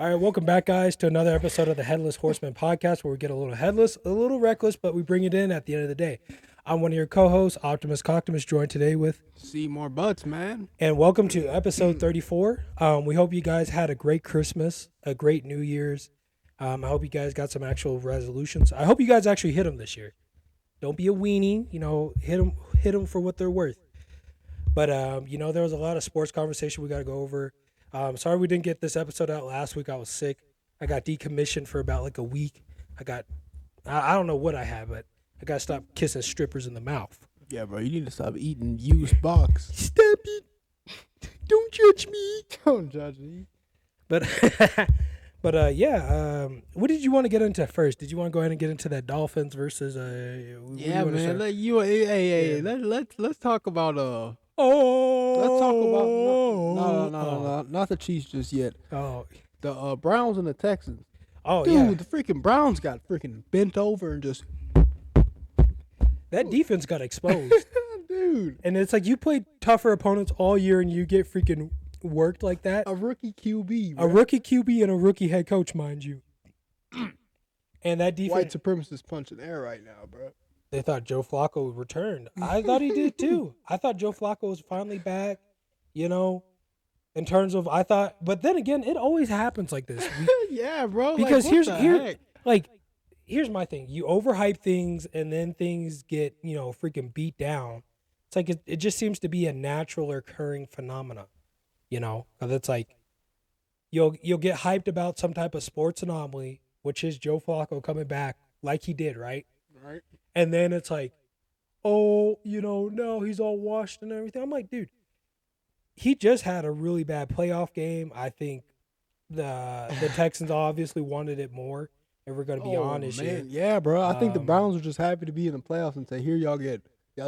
All right, welcome back, guys, to another episode of the Headless Horsemen Podcast, where we get a little headless, a little reckless, but we bring it in at the end of the day. I'm one of your co-hosts, Optimus Coctimus, joined today with See more butts, man. And welcome to episode 34. We hope you guys had a great Christmas, a great New Year's. I hope you guys got some actual resolutions. I hope you guys actually hit them this year. Don't be a weenie, hit them for what they're worth. But, there was a lot of sports conversation we got to go over. Sorry we didn't get this episode out last week. I was sick. I got decommissioned for about like a week. I don't know what I had, but I got to stop kissing strippers in the mouth. Yeah, bro, you need to stop eating used box. Stop it. Don't judge me. Don't judge me. But, what did you want to get into first? Did you want to go ahead and get into that Dolphins versus, Yeah, man. Let's talk about, not the Chiefs just yet. Oh, The Browns and the Texans. oh, Dude, yeah. the freaking Browns got freaking bent over and just, That defense got exposed. dude, And it's like you played tougher opponents all year and you get freaking worked like that. a rookie QB, A rookie QB and a rookie head coach, mind you. And that white defense, supremacist punching air right now, bro. they thought Joe Flacco returned. I thought he did too. I thought Joe Flacco was finally back, in terms of, but then again, it always happens like this. Yeah, bro. Because like, what the heck? Here's my thing. You overhype things and then things get, freaking beat down. It's like it just seems to be a natural occurring phenomena, because it's like you'll get hyped about some type of sports anomaly, which is Joe Flacco coming back like he did, right? Right. And then it's like, oh, no, he's all washed and everything. I'm like, dude, he just had a really bad playoff game. I think the Texans obviously wanted it more. If we're going to be honest here. Yeah, bro. I think the Browns were just happy to be in the playoffs and say, here y'all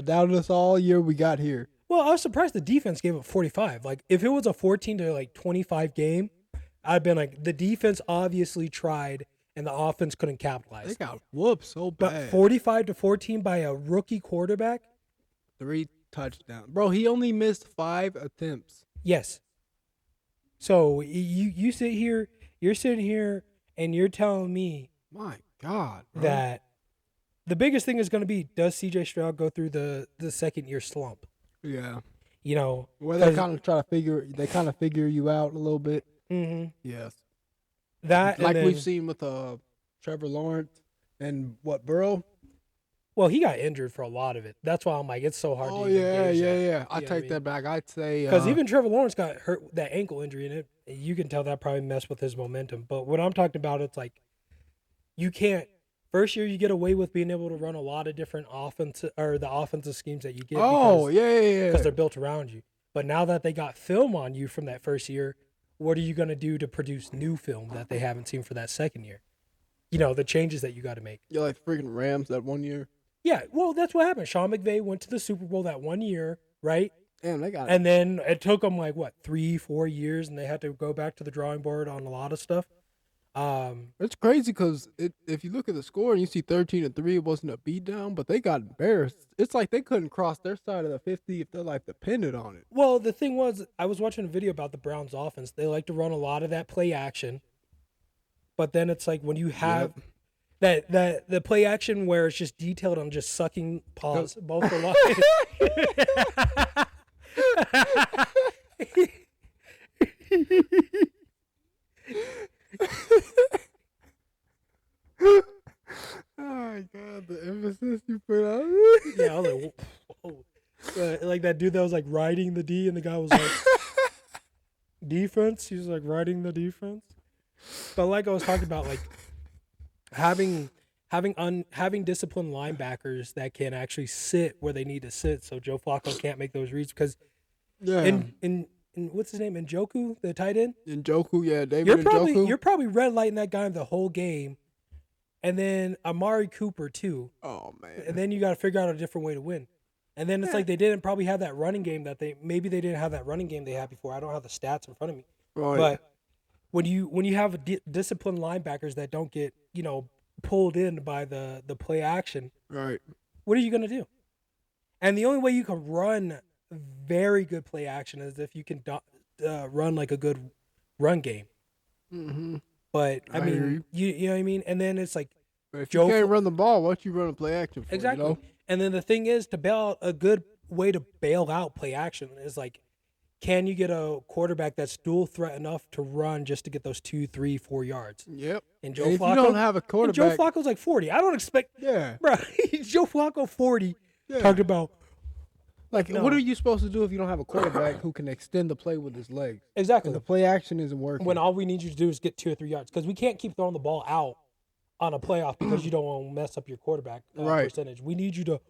doubted us all year, we got here. Well, I was surprised the defense gave up 45. Like, if it was a 14 to 25 game, I'd been like, the defense obviously tried and the offense couldn't capitalize. They got whooped so bad. But 45 to 14 by a rookie quarterback? 3 touchdowns. Bro, he only missed 5 attempts. Yes. So you sit here, you're sitting here and you're telling me, my God, bro, that the biggest thing is going to be, does CJ Stroud go through the second year slump? Yeah. Where they kind of figure you out a little bit. Mm-hmm. Yes. That like we've seen with Trevor Lawrence and Burrow. Well, he got injured for a lot of it. That's why I'm like, it's so hard. Oh, to even yeah. I take that back. I'd say because even Trevor Lawrence got hurt that ankle injury, and you can tell that probably messed with his momentum. But what I'm talking about, it's like you can't. First year, you get away with being able to run a lot of different the offensive schemes that you get. Oh, because they're built around you. But now that they got film on you from that first year, what are you going to do to produce new film that they haven't seen for that second year? The changes that you got to make. You're like freaking Rams that 1 year. Yeah, well, that's what happened. Sean McVay went to the Super Bowl that 1 year, right? Damn, they got it. And then it took them 3-4 years, and they had to go back to the drawing board on a lot of stuff. It's crazy because if you look at the score and you see 13-3, it wasn't a beatdown, but they got embarrassed. It's like they couldn't cross their side of the 50 if they're dependent on it. Well, the thing was, I was watching a video about the Browns offense. They like to run a lot of that play action, but then it's like when you have that the play action where it's just detailed on just sucking paws both the line. Oh my God, the emphasis you put on it. Yeah, I was like, whoa. Like that dude that was riding the D, and the guy was like, defense. He was riding the defense. But like I was talking about, having disciplined linebackers that can actually sit where they need to sit, so Joe Flacco can't make those reads because in what's his name, Njoku, the tight end. Njoku, yeah, David Njoku. You're probably red lighting that guy the whole game, and then Amari Cooper too. Oh man! And then you got to figure out a different way to win. And then it's like they didn't probably have that running game they didn't have that running game they had before. I don't have the stats in front of me, right. But when you have disciplined linebackers that don't get pulled in by the play action, right? What are you gonna do? And the only way you can run very good play action is if you can run a good run game. Mm-hmm. But I I hear mean, you know what I mean. And then it's like But if Joe you can't run the ball, what you run a play action for? exactly. You know? And then the thing is, to bail out, a good way to bail out play action is like, can you get a quarterback that's dual threat enough to run just to get those 2, 3, 4 yards? Yep. And Joe And if Flacco, you don't have a and quarterback, Joe Flacco's like 40. I don't expect, yeah, bro. Joe Flacco 40. yeah. Talked about Like, no. what are you supposed to do if you don't have a quarterback who can extend the play with his legs? exactly And the play action isn't working. when all we need you to do is get 2 or 3 yards because we can't keep throwing the ball out on a playoff because you don't want to mess up your quarterback Right. percentage. We need you to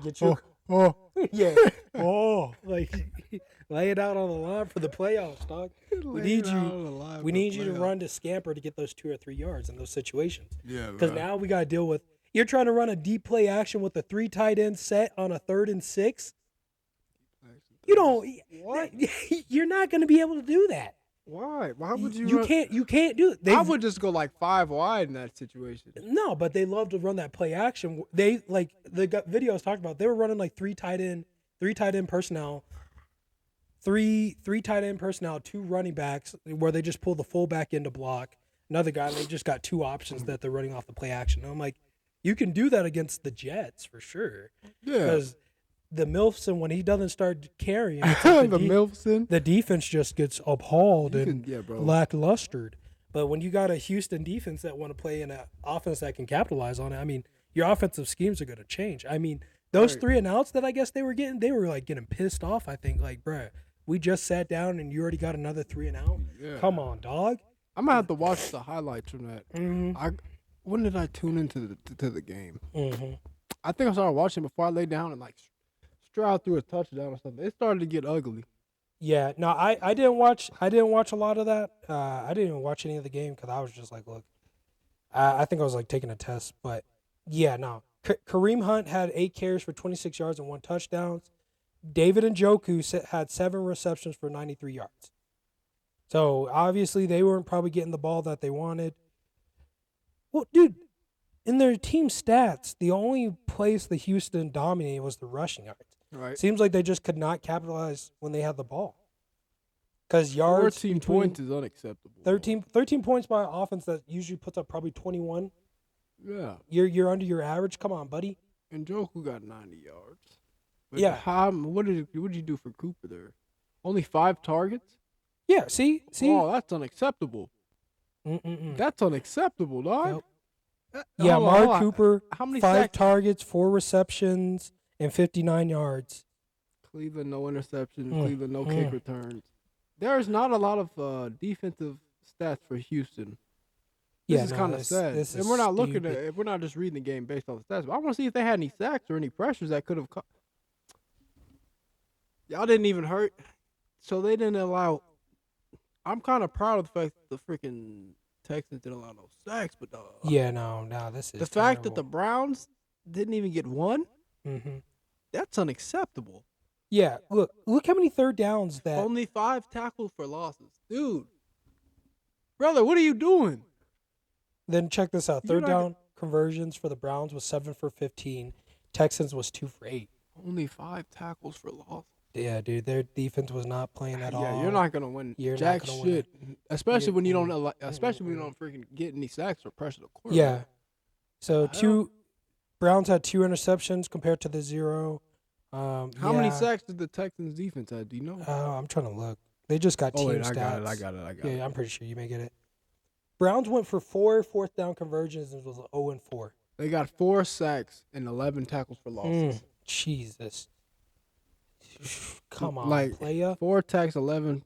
get your yeah like lay it out on the line for the playoffs, dog. We need you to run to scamper to get those 2 or 3 yards in those situations. Yeah, Because now we got to deal with you're trying to run a deep play action with a 3 tight end set on a 3rd and 6. You don't. What? You're not going to be able to do that. Why? Why would you? You can't do it. I would just go like 5 wide in that situation. No, but they love to run that play action. They like the videos talked about. They were running like 3 tight end personnel, three tight end personnel, 2 running backs, where they just pull the fullback into block. Another guy, and they just got 2 options that they're running off the play action. And I'm like, you can do that against the Jets for sure. Yeah. Because the Milfson, when he doesn't start carrying, it's the like Milfson. the defense just gets appalled and bro. lacklustered. But when you got a Houston defense that want to play in an offense that can capitalize on it, I mean, your offensive schemes are going to change. I mean, those 3 and outs that I guess they were like getting pissed off. I think like, bruh, we just sat down and you already got another 3 and out. Yeah. Come on, dog. I'm gonna have to watch the highlights from that. Mm-hmm. When did I tune into the game? Mm-hmm. I think I started watching before I laid down and like stride through a touchdown or something. It started to get ugly. Yeah, no, I didn't watch a lot of that. I didn't even watch any of the game because I was just like, look, I think I was like taking a test. But yeah, no. Kareem Hunt had 8 carries for 26 yards and 1 touchdown. David Njoku had 7 receptions for 93 yards. So obviously they weren't probably getting the ball that they wanted. Well, dude, in their team stats, the only place the Houston dominated was the rushing yards. Right. Seems like they just could not capitalize when they had the ball. Because yards 14 points is unacceptable. 13 points by offense that usually puts up probably 21. Yeah. You're under your average. Come on, buddy. And Njoku got 90 yards. But Yeah. What did you do for Cooper there? Only 5 targets? Yeah, see? Oh, that's unacceptable. Mm-mm-mm. That's unacceptable, dog. Yep. Yeah, Hold on, Mark hold on. Cooper, How many 5 sacks? targets, 4 receptions, and 59 yards. Cleveland, no interceptions. Cleveland, no kick returns. There's not a lot of defensive stats for Houston. This is kind of sad. And we're not looking at it. We're not just reading the game based on the stats. But I want to see if they had any sacks or any pressures that could have caught. Y'all didn't even hurt. So they didn't allow. I'm kind of proud of the fact that the freaking Texans didn't allow no sacks. But Yeah, no, this is the fact that the Browns didn't even get one, that's unacceptable. Yeah, look how many third downs that. Only 5 tackles for losses. Dude. Brother, what are you doing? Then check this out. You're Third down conversions for the Browns was 7 for 15. Texans was 2 for 8. Only 5 tackles for loss. Yeah, dude, their defense was not playing at all. Yeah, you're not gonna win jack shit, especially when you don't, freaking get any sacks or pressure the quarterback. Yeah. So Browns had 2 interceptions compared to the 0. How many sacks did the Texans defense have? Do you know? I'm trying to look. They just got team stats. I got it. Yeah, I'm pretty sure you may get it. Browns went for 4 fourth down conversions and was 0-4. They got 4 sacks and 11 tackles for losses. Jesus. Come on, like playa. 4 sacks, 11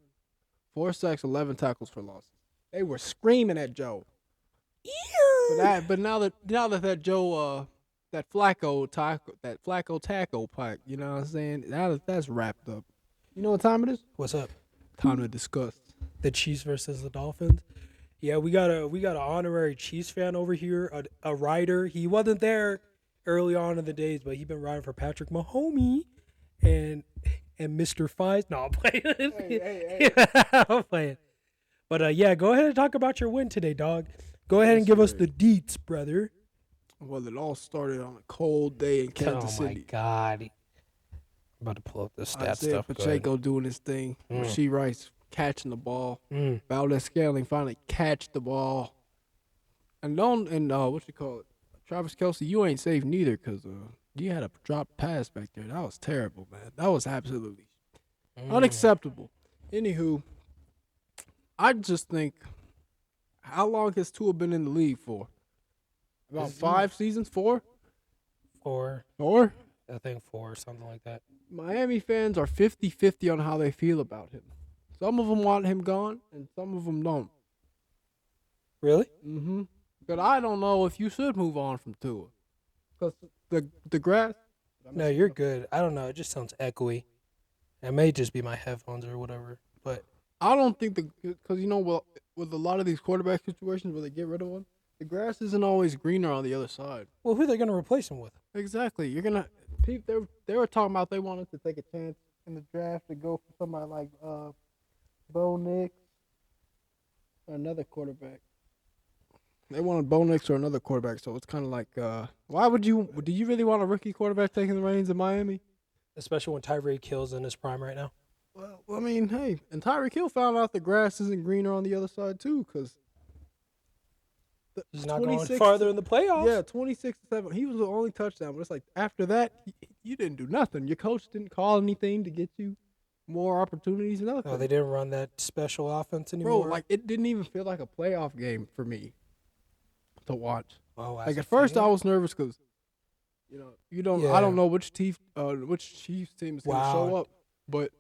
tackles for losses. They were screaming at Joe. But now that Joe that Flacco tackle pack, you know what I'm saying? Now that's wrapped up. You know what time it is? What's up? Time to discuss the Chiefs versus the Dolphins. Yeah, we got an honorary Chiefs fan over here, a rider. He wasn't there early on in the days, but he's been riding for Patrick Mahomes and Mr. Fies. No, I'm playing. Hey. I'm playing. But yeah, go ahead and talk about your win today, dog. Go ahead and give us the deets, brother. Well, it all started on a cold day in Kansas City. Oh my God. I'm about to pull up the stats Isaiah stuff. Pacheco doing his thing. She writes catching the ball. Valdez Scaling finally catch the ball. And what you call it? Travis Kelce, you ain't safe neither because you had a drop pass back there. That was terrible, man. That was absolutely unacceptable. Anywho, I just think, how long has Tua been in the league for? About 5 seasons? 4? 4. 4? I think 4, something like that. Miami fans are 50-50 on how they feel about him. Some of them want him gone, and some of them don't. Really? Mm-hmm. But I don't know if you should move on from Tua. Because the grass... No, you're good. I don't know. It just sounds echoey. It may just be my headphones or whatever. But I don't think because with a lot of these quarterback situations where they get rid of one, the grass isn't always greener on the other side. Well, who are they going to replace him with? Exactly. You're gonna. They were talking about they wanted to take a chance in the draft to go for somebody like Bo Nix or another quarterback. They wanted Bo Nix or another quarterback, so it's kind of like, why would you? Do you really want a rookie quarterback taking the reins in Miami? Especially when Tyreek Hill's in his prime right now. Well, I mean, hey, and Tyreek Hill found out the grass isn't greener on the other side too, because he's not going farther in the playoffs. Yeah, 26-7. He was the only touchdown, but it's like after that, you didn't do nothing. Your coach didn't call anything to get you more opportunities and nothing. Oh, they didn't run that special offense anymore. Bro, like it didn't even feel like a playoff game for me to watch. Oh, like at first I was nervous because I don't know which Chiefs team is gonna show up, but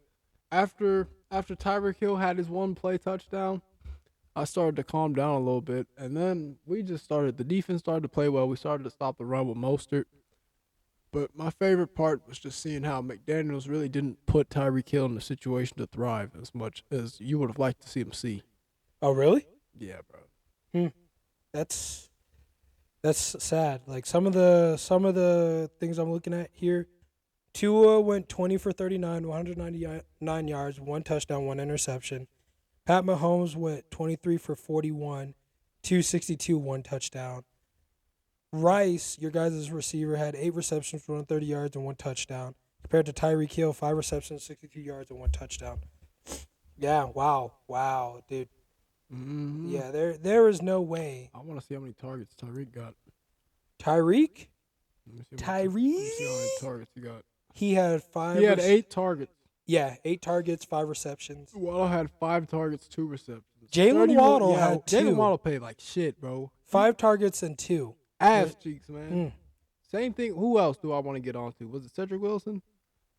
after Tyreek Hill had his one play touchdown, I started to calm down a little bit, and then the defense started to play well. We started to stop the run with Mostert. But my favorite part was just seeing how McDaniels really didn't put Tyreek Hill in the situation to thrive as much as you would have liked to see him see. Oh, really? Yeah, bro. That's sad. Like some of the things I'm looking at here, Tua went 20 for 39, 199 yards, 1 touchdown, 1 interception. Pat Mahomes went 23 for 41, 262, 1 touchdown. Rice, your guys' receiver, had 8 receptions for 130 yards and 1 touchdown. Compared to Tyreek Hill, 5 receptions, 62 yards and 1 touchdown. Yeah, wow, dude. Mm-hmm. Yeah, there is no way. I want to see how many targets Tyreek got. Tyreek? Let me see how many targets he got. He had 5. He had 8 targets. Yeah, 8 targets, 5 receptions. Waddle had 5 targets, 2 receptions. Jalen Waddle had 2. Jalen Waddle played like shit, bro. 5 targets and 2. Ass cheeks, man. Same thing. Who else do I want to get on to? Was it Cedric Wilson?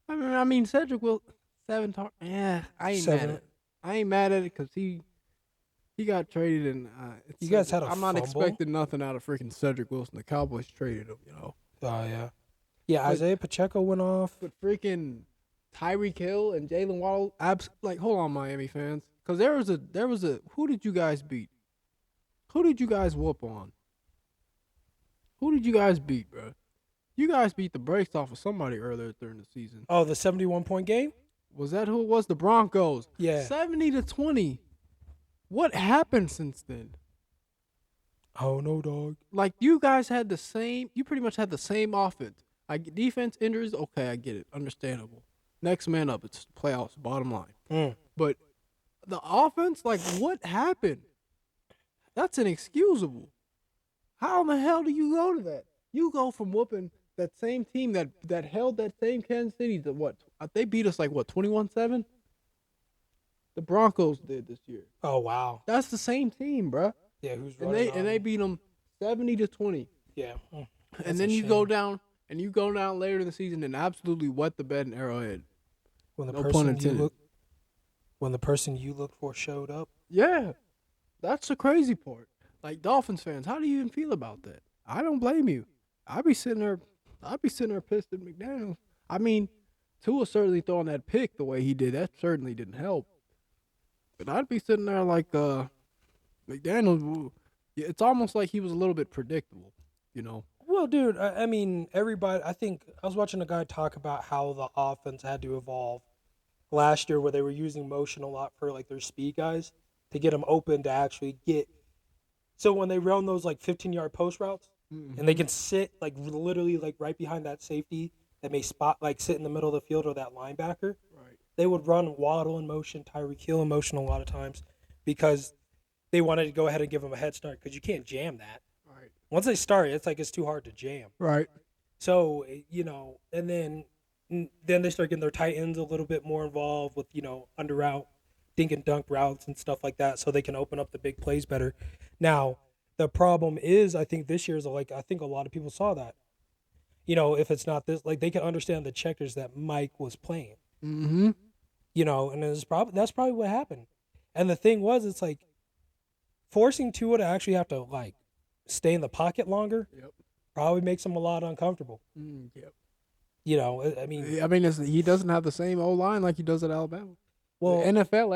I mean Cedric Wilson. 7 targets. Yeah, I ain't mad at it. I ain't mad at it because he got traded and you guys had a I'm not expecting nothing out of freaking Cedric Wilson. The Cowboys traded him, Oh yeah. Yeah, Isaiah Pacheco went off. But freaking Tyreek Hill and Jalen Waddle, hold on, Miami fans, because there was a. Who did you guys beat? Who did you guys whoop on? Who did you guys beat, bro? You guys beat the brakes off of somebody earlier during the season. Oh, the 71-point game? Was that who it was? The Broncos. Yeah. 70-20. What happened since then? Oh no, dog. Like you guys had the same. You pretty much had the same offense. I get defense injuries. Okay, I get it. Understandable. Next man up. It's playoffs. Bottom line. But the offense, like, what happened? That's inexcusable. How in the hell do you go to that? You go from whooping that same team that held that same Kansas City to what? They beat us like what, 21-7? The Broncos did this year. Oh wow. That's the same team, bro. Yeah, who's running? And they beat them 70-20. Yeah. And then you go down later in the season and absolutely wet the bed in Arrowhead. When the No person pun intended. When the person you looked for showed up. Yeah. That's the crazy part. Like, Dolphins fans, how do you even feel about that? I don't blame you. I'd be sitting there pissed at McDaniels. I mean, Tua certainly throwing that pick the way he did, that certainly didn't help. But I'd be sitting there like McDaniels. It's almost like he was a little bit predictable, Well, dude, I mean, I think I was watching a guy talk about how the offense had to evolve last year where they were using motion a lot for, like, their speed guys to get them open to actually get. So when they run those, like, 15-yard post routes, and they can sit, like, literally, like, right behind that safety that may sit in the middle of the field or that linebacker. Right. They would run Waddle in motion, Tyreek Hill in motion a lot of times because they wanted to go ahead and give them a head start because you can't jam that. Right. Once they start, it's too hard to jam. Right. So, and then they start getting their tight ends a little bit more involved with, under route, dink and dunk routes and stuff like that so they can open up the big plays better. Now, the problem is, I think this year's I think a lot of people saw that. If it's not this, they can understand the checkers that Mike was playing. Mm-hmm. And that's probably what happened. And the thing was, it's forcing Tua to actually have to stay in the pocket longer. Yep. Probably makes him a lot uncomfortable. Yep. I mean, he doesn't have the same O-line like he does at Alabama. Well, the NFL,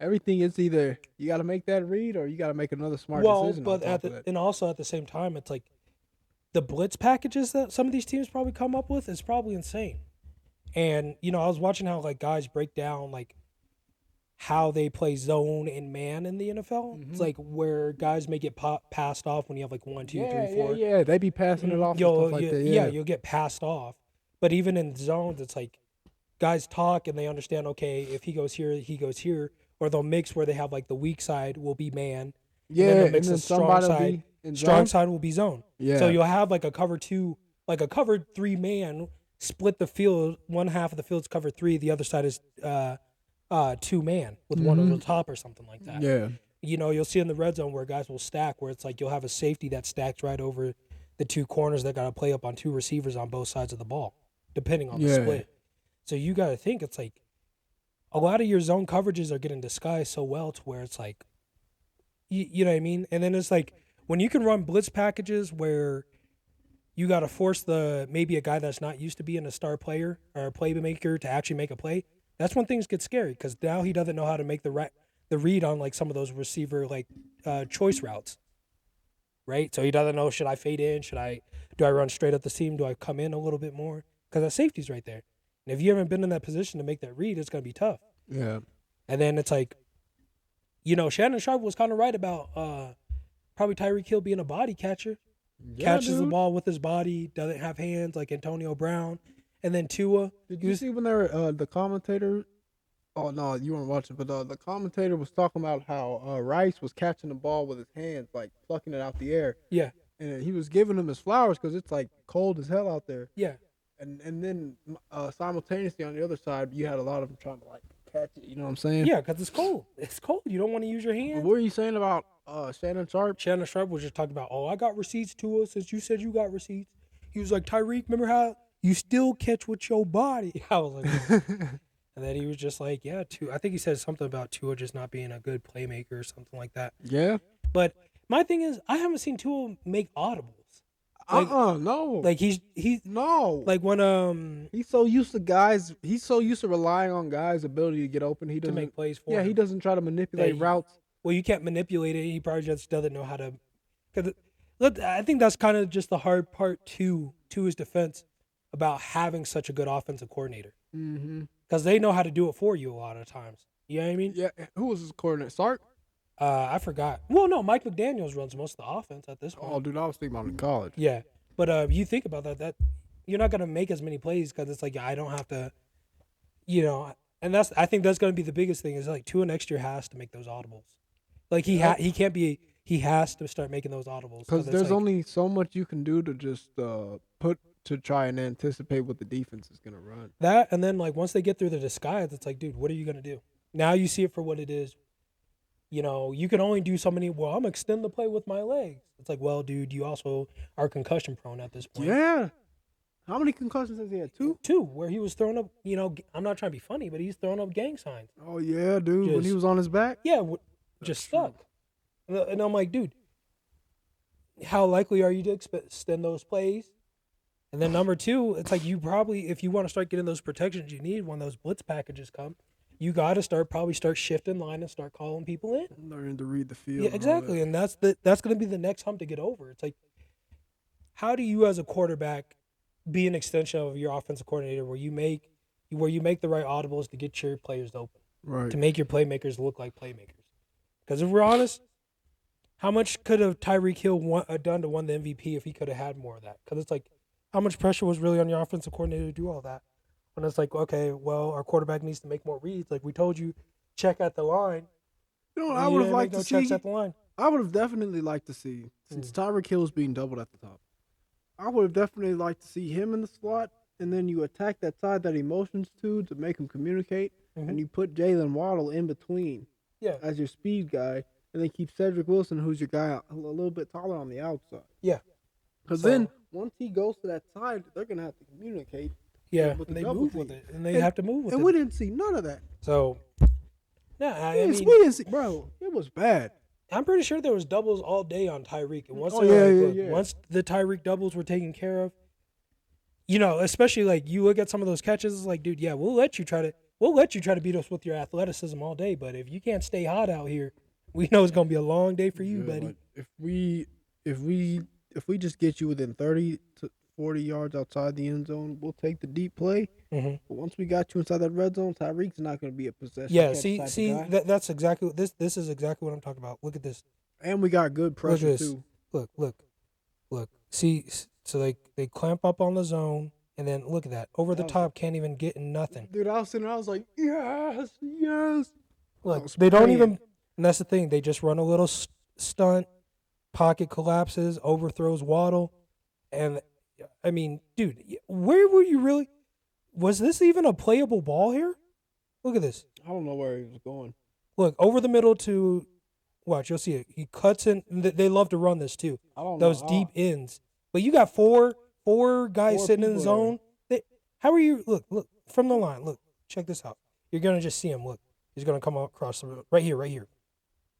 everything is either you got to make that read or you got to make another smart decision. But and also at the same time, it's the blitz packages that some of these teams probably come up with is probably insane. And I was watching how guys break down how they play zone and man in the NFL. Mm-hmm. It's where guys may get passed off when you have 1, 2, 3, 4. Yeah, they be passing it off and stuff like that. Yeah, you'll get passed off. But even in zones, it's guys talk and they understand, okay, if he goes here, he goes here. Or they'll mix where they have the weak side will be man. Yeah, and then mix the strong side. Strong side will be zone. Yeah. So you'll have a cover 2, a covered 3 man, split the field. One half of the field's cover 3, the other side is 2 man with one on the top or something like that. Yeah. You'll see in the red zone where guys will stack, where it's you'll have a safety that stacks right over the 2 corners that got to play up on 2 receivers on both sides of the ball, depending on the split. So you got to think it's a lot of your zone coverages are getting disguised so well to where it's you know what I mean? And then it's when you can run blitz packages where you got to force maybe a guy that's not used to being a star player or a playmaker to actually make a play, that's when things get scary because now he doesn't know how to make the read on some of those receiver choice routes, right? So he doesn't know, should I fade in? Do I run straight up the seam? Do I come in a little bit more? Because that safety's right there. And if you haven't been in that position to make that read, it's going to be tough. Yeah. And then it's Shannon Sharp was kind of right about probably Tyreek Hill being a body catcher. Catches the ball with his body, doesn't have hands like Antonio Brown. And then Tua. Did you see when they were, the commentator? Oh, no, you weren't watching, but the commentator was talking about how Rice was catching the ball with his hands, plucking it out the air. Yeah. And he was giving him his flowers because it's cold as hell out there. Yeah. And then simultaneously on the other side, you had a lot of them trying to catch it. You know what I'm saying? Yeah, because it's cold. It's cold. You don't want to use your hands. What were you saying about Shannon Sharp? Shannon Sharp was just talking about, I got receipts to us since you said you got receipts. He was like, Tyreek, remember how you still catch with your body? I was like, and then he was just yeah, Tua. I think he said something about Tua just not being a good playmaker or something like that. Yeah. But my thing is, I haven't seen Tua make audibles. No. He's no. When he's so used to guys. He's so used to relying on guys' ability to get open. He doesn't to make plays for. Yeah, him. he doesn't try to manipulate routes. Well, you can't manipulate it. He probably just doesn't know how to. Because I think that's kind of just the hard part to his defense about having such a good offensive coordinator. Mm-hmm. Because they know how to do it for you a lot of times. You know what I mean? Yeah. Who was his coordinator? Sark? I forgot. Well, no, Mike McDaniels runs most of the offense at this point. Oh, dude, I was thinking about in college. Yeah, but you think about that you're not gonna make as many plays because it's I don't have to, and I think that's gonna be the biggest thing is Tua next year has to make those audibles. He has to start making those audibles because there's only so much you can do to just put to try and anticipate what the defense is gonna run. That and then once they get through the disguise, it's dude, what are you gonna do? Now you see it for what it is. You can only do so many. Well, I'm gonna extend the play with my legs. It's well, dude, you also are concussion prone at this point. Yeah. How many concussions has he had? 2? 2, where he was throwing up. I'm not trying to be funny, but he's throwing up gang signs. Oh yeah, dude. When he was on his back. Yeah, just stuck. And I'm dude, how likely are you to extend those plays? And then number 2, it's you probably, if you want to start getting those protections you need when those blitz packages come, you got to start shifting line and start calling people in. Learning to read the field. Yeah, exactly. And that's going to be the next hump to get over. It's how do you as a quarterback be an extension of your offensive coordinator where you make the right audibles to get your players open, right? To make your playmakers look like playmakers. Because if we're honest, how much could have Tyreek Hill done to win the MVP if he could have had more of that? Because it's how much pressure was really on your offensive coordinator to do all that? when it's like, okay, well, our quarterback needs to make more reads. Like we told you, check at the line. You know what And I you would have didn't liked make to no see? checks at the line. I would have definitely liked to see, since Tyreek Hill is being doubled at the top, I would have definitely liked to see him in the slot, and then you attack that side that he motions to make him communicate, and you put Jalen Waddle in between as your speed guy, and then keep Cedric Wilson, who's your guy, a little bit taller on the outside. Yeah. Because then, once he goes to that side, they're going to have to communicate. Yeah, with and the they double move team. with it, and they have to move with it. And we didn't see none of that. So, yeah, I mean, we didn't see, bro, it was bad. I'm pretty sure there was doubles all day on Tyreek. And once once the Tyreek doubles were taken care of, you know, especially like you look at some of those catches, it's like, dude, yeah, we'll let you try to beat us with your athleticism all day, but if you can't stay hot out here, we know it's gonna be a long day for you, buddy. Like if we just get you within 30 to 40 yards outside the end zone, we'll take the deep play. But once we got you inside that red zone, Tyreek's not going to be a possession. Yeah, that's exactly what this is exactly what I'm talking about. Look at this. And we got good pressure too. Look. See, so they clamp up on the zone, and then look at that. Over the top, can't even get in nothing. Dude, I was sitting there, I was like, yes. Look, they don't even, and that's the thing. They just run a little stunt, pocket collapses, overthrows Waddle, and I mean, dude, where were you really? Was this even a playable ball here? Look at this. I don't know where he was going. Look, over the middle to, watch, you'll see it. He cuts in. They love to run this too. Those deep ends. But you got four guys sitting in the zone. How are you? Look, from the line. Look, check this out. You're going to just see him. Look, he's going to come across the road. Right here.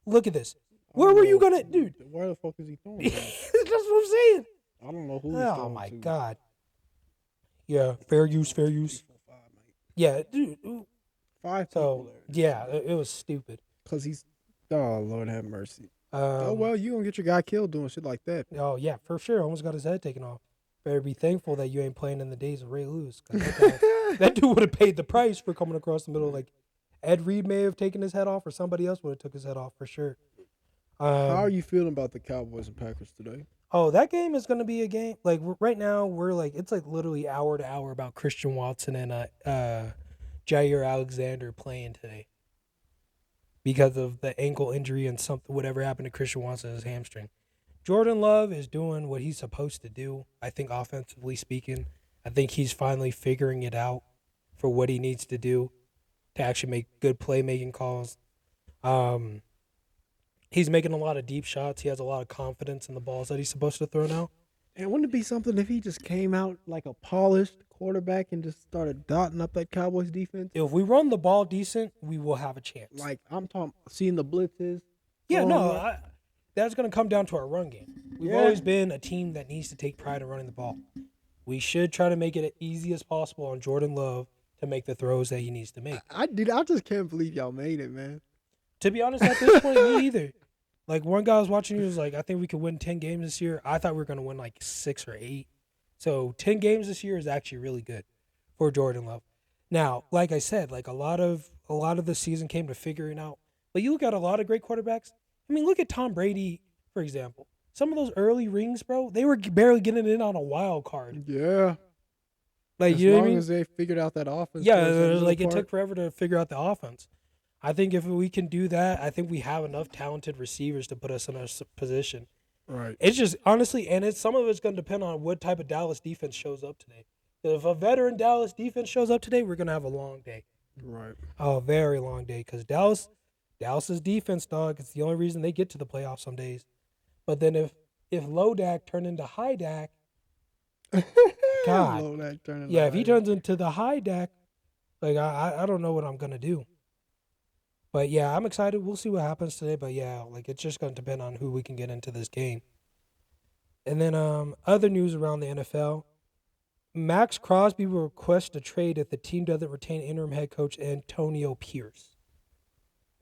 Look at this. Where were you going to, dude? Where the fuck is he throwing? That's what I'm saying. I don't know who he's throwing. Oh, my God. Yeah, fair use. Yeah, dude. 5 people there. Yeah, it was stupid. Because he's, oh, Lord have mercy. Oh, well, you going to get your guy killed doing shit like that. Oh, yeah, for sure. Almost got his head taken off. Better be thankful that you ain't playing in the days of Ray Lewis. That dude would have paid the price for coming across the middle. Like, Ed Reed may have taken his head off, or somebody else would have took his head off for sure. How are you feeling about the Cowboys and Packers today? Oh, that game is going to be a game. Like, right now, we're like, it's like literally hour to hour about Christian Watson and Jair Alexander playing today because of the ankle injury and whatever happened to Christian Watson's hamstring. Jordan Love is doing what he's supposed to do, I think, offensively speaking. I think he's finally figuring it out for what he needs to do to actually make good playmaking calls. He's making a lot of deep shots. He has a lot of confidence in the balls that he's supposed to throw now. And wouldn't it be something if he just came out like a polished quarterback and just started dotting up that Cowboys defense? If we run the ball decent, we will have a chance. Like, I'm talking, seeing the blitzes. Yeah, no, that's going to come down to our run game. We've always been a team that needs to take pride in running the ball. We should try to make it as easy as possible on Jordan Love to make the throws that he needs to make. I just can't believe y'all made it, man. To be honest, at this point, me either. Like, one guy I was watching, he was like, I think we could win 10 games this year. I thought we were going to win like 6 or 8. So 10 games this year is actually really good for Jordan Love. Now, like I said, like a lot of the season came to figuring out. But you look at a lot of great quarterbacks. I mean, look at Tom Brady, for example. Some of those early rings, bro, they were barely getting in on a wild card. Yeah. Like, you know what I mean? As long as they figured out that offense. Yeah, like it took forever to figure out the offense. I think if we can do that, I think we have enough talented receivers to put us in a position. Right. It's just, honestly, and some of it's going to depend on what type of Dallas defense shows up today. If a veteran Dallas defense shows up today, we're going to have a long day. Right. A very long day, because Dallas's defense, dog, it's the only reason they get to the playoffs some days. But then if low Dak turned into high Dak, God. Low Dak if he turns into the high Dak, like, I don't know what I'm going to do. But, yeah, I'm excited. We'll see what happens today. But, yeah, like, it's just going to depend on who we can get into this game. And then other news around the NFL. Max Crosby will request a trade if the team doesn't retain interim head coach Antonio Pierce.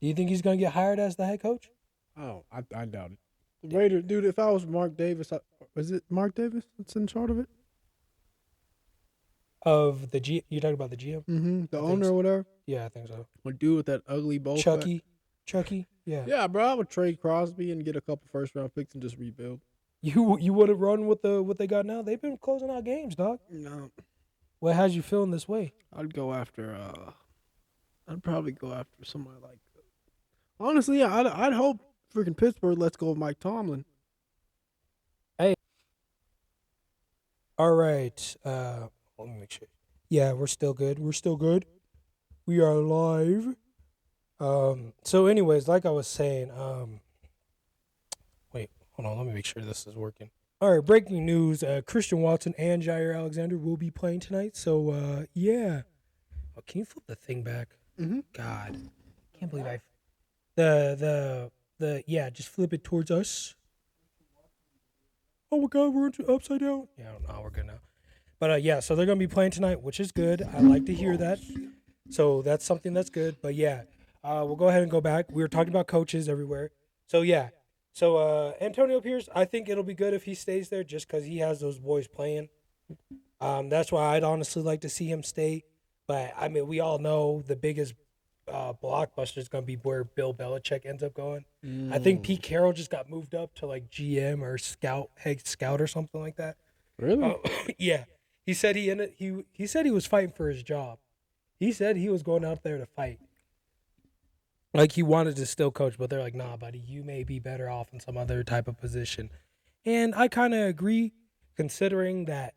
Do you think he's going to get hired as the head coach? Oh, I doubt it. The Raiders, dude, if I was Mark Davis, was it Mark Davis that's in charge of it? Of the you're talking about the GM? Mm-hmm. The owner or whatever? Yeah, I think so. Or dude with that ugly bowl Chucky, yeah. Yeah, bro, I would trade Crosby and get a couple first-round picks and just rebuild. You would have run with what they got now? They've been closing out games, dog. No. What has you feeling this way? I'd go after. I'd probably go after somebody like. Honestly, yeah, I'd hope freaking Pittsburgh lets go of Mike Tomlin. All right. Let me make sure. Yeah, we're still good. We're still good. We are live. So anyways, like I was saying, wait, hold on, let me make sure this is working. All right, breaking news, Christian Watson and Jair Alexander will be playing tonight. So yeah. Oh, can you flip the thing back? Mm-hmm. God. Can't believe yeah, just flip it towards us. Oh my God, we're upside down. Yeah, no, we're good now. But yeah, so they're gonna be playing tonight, which is good. I like to hear that. So that's something that's good. But yeah, we'll go ahead and go back. We were talking about coaches everywhere. So yeah, so Antonio Pierce, I think it'll be good if he stays there, just because he has those boys playing. That's why I'd honestly like to see him stay. But I mean, we all know the biggest blockbuster is gonna be where Bill Belichick ends up going. I think Pete Carroll just got moved up to like GM or head scout or something like that. Really? Yeah. He said he said he was fighting for his job. He said he was going out there to fight. Like he wanted to still coach, but they're like, nah, buddy, you may be better off in some other type of position. And I kind of agree, considering that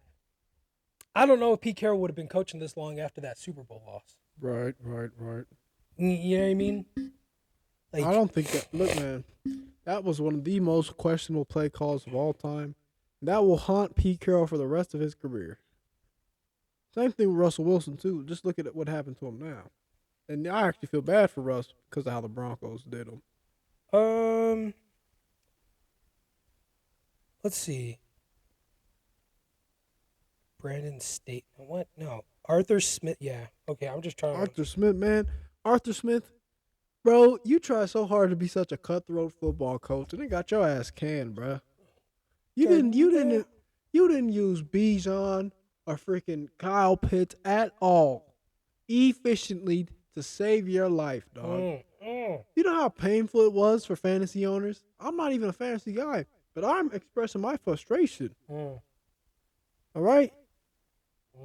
I don't know if Pete Carroll would have been coaching this long after that Super Bowl loss. Right. You know what I mean? Like, I don't think that. Look, man, that was one of the most questionable play calls of all time. That will haunt Pete Carroll for the rest of his career. Same thing with Russell Wilson, too. Just look at what happened to him now. And I actually feel bad for Russ because of how the Broncos did him. Let's see. Brandon State. What? No. Arthur Smith. Yeah. Okay, I'm just trying Arthur Smith, man. Arthur Smith, bro, you try so hard to be such a cutthroat football coach, and it got your ass canned, bro. You didn't use Bijan or freaking Kyle Pitts at all efficiently to save your life, dog. You know how painful it was for fantasy owners? I'm not even a fantasy guy, but I'm expressing my frustration. All right?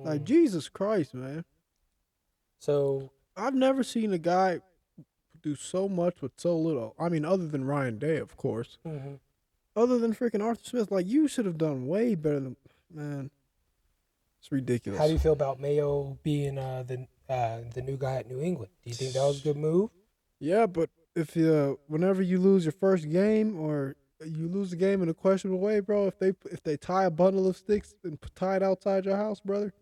Like, Jesus Christ, man. So I've never seen a guy do so much with so little. I mean, other than Ryan Day, of course. Other than freaking Arthur Smith, like, you should have done way better than, man. It's ridiculous. How do you feel about Mayo being the new guy at New England? Do you think that was a good move? Yeah, but if whenever you lose your first game or you lose the game in a questionable way, bro, if they tie a bundle of sticks and tie it outside your house, brother,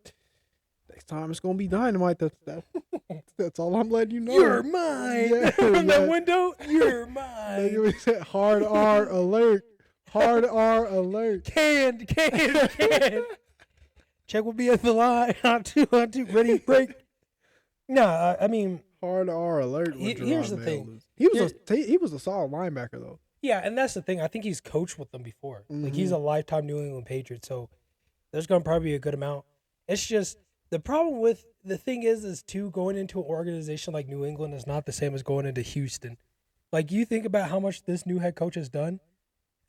next time it's gonna be dynamite. That's all I'm letting you know. You're mine. Yeah, From that window, you're mine. Hard R alert. Hard R alert. Canned. Check will be at the line. On two, ready, break. No, I mean, hard R alert. Here's the thing. He was a solid linebacker though. Yeah, and that's the thing. I think he's coached with them before. Like, he's a lifetime New England Patriot, so there's going to probably be a good amount. It's just the problem with the thing is too, going into an organization like New England is not the same as going into Houston. Like, you think about how much this new head coach has done.